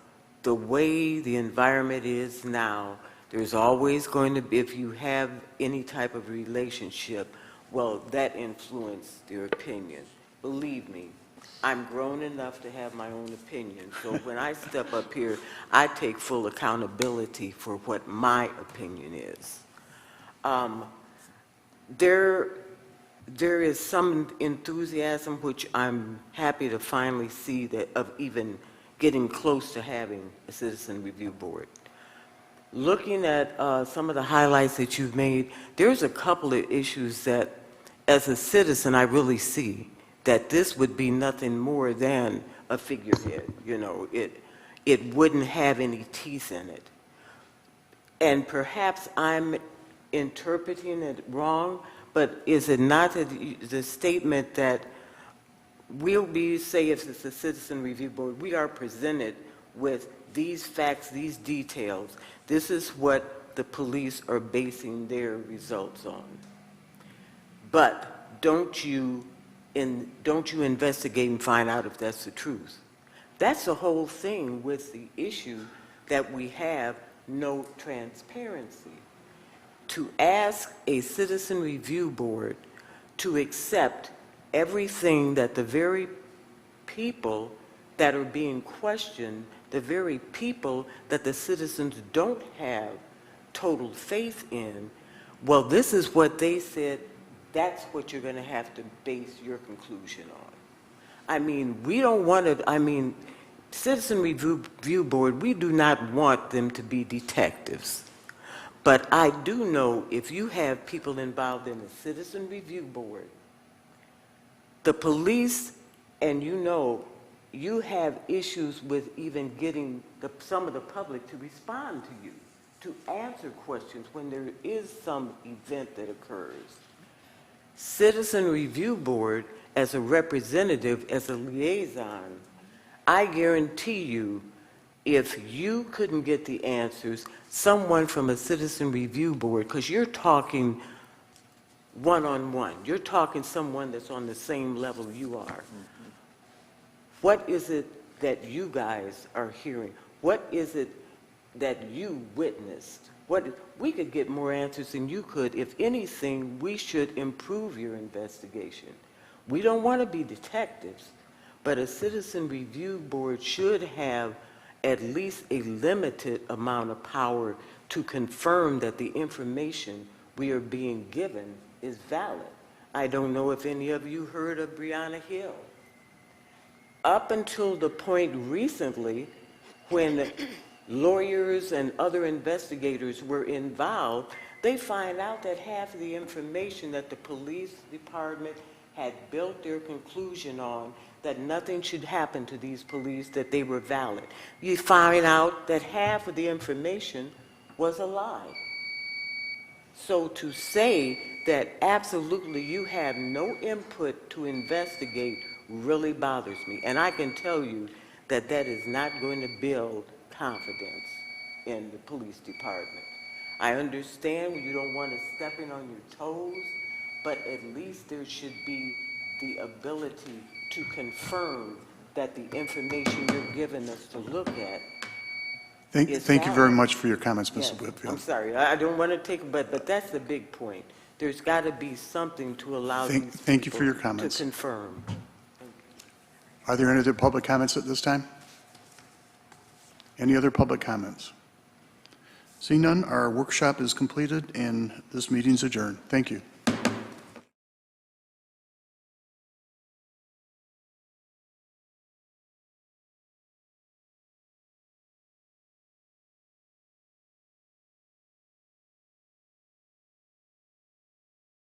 the way the environment is now, there's always going to be, if you have any type of relationship, well, that influences their opinion. Believe me, I'm grown enough to have my own opinion. So when I step up here, I take full accountability for what my opinion is. There is some enthusiasm, which I'm happy to finally see, that of even getting close to having a citizen review board. Looking at some of the highlights that you've made, there's a couple of issues that, as a citizen, I really see that this would be nothing more than a figurehead. It wouldn't have any teeth in it. And perhaps I'm interpreting it wrong, but is it not the statement that we'll be, say if it's a citizen review board, we are presented with these facts, these details. This is what the police are basing their results on. But don't you investigate and find out if that's the truth? That's the whole thing with the issue that we have no transparency. To ask a citizen review board to accept everything that the very people that are being questioned, the very people that the citizens don't have total faith in, well, this is what they said, that's what you're going to have to base your conclusion on. I mean, we don't want to, Citizen Review Board, we do not want them to be detectives. But I do know if you have people involved in the Citizen Review Board, the police, and you have issues with even getting some of the public to respond to you, to answer questions when there is some event that occurs. Citizen Review Board, as a representative, as a liaison, I guarantee you, if you couldn't get the answers, someone from a Citizen Review Board, because you're talking one-on-one, you're talking someone that's on the same level you are. What is it that you guys are hearing? What is it that you witnessed? We could get more answers than you could. If anything, we should improve your investigation. We don't want to be detectives, but a Citizen Review Board should have at least a limited amount of power to confirm that the information we are being given is valid. I don't know if any of you heard of Breonna Hill. Up until the point recently when lawyers and other investigators were involved, they find out that half of the information that the police department had built their conclusion on, that nothing should happen to these police, that they were valid. You find out that half of the information was a lie. So to say that absolutely you have no input to investigate really bothers me. And I can tell you that that is not going to build confidence in the police department. I understand you don't want to step in on your toes, but at least there should be the ability to confirm that the information you're giving us to look at is Thank you very valid. much for your comments, Yes, Mrs. Whitfield. I'm sorry, I don't want to take, but that's the big point. There's got to be something to allow these people Thank you for your comments. to confirm. Are there any other public comments at this time? Any other public comments? Seeing none, our workshop is completed and this meeting's adjourned. Thank you.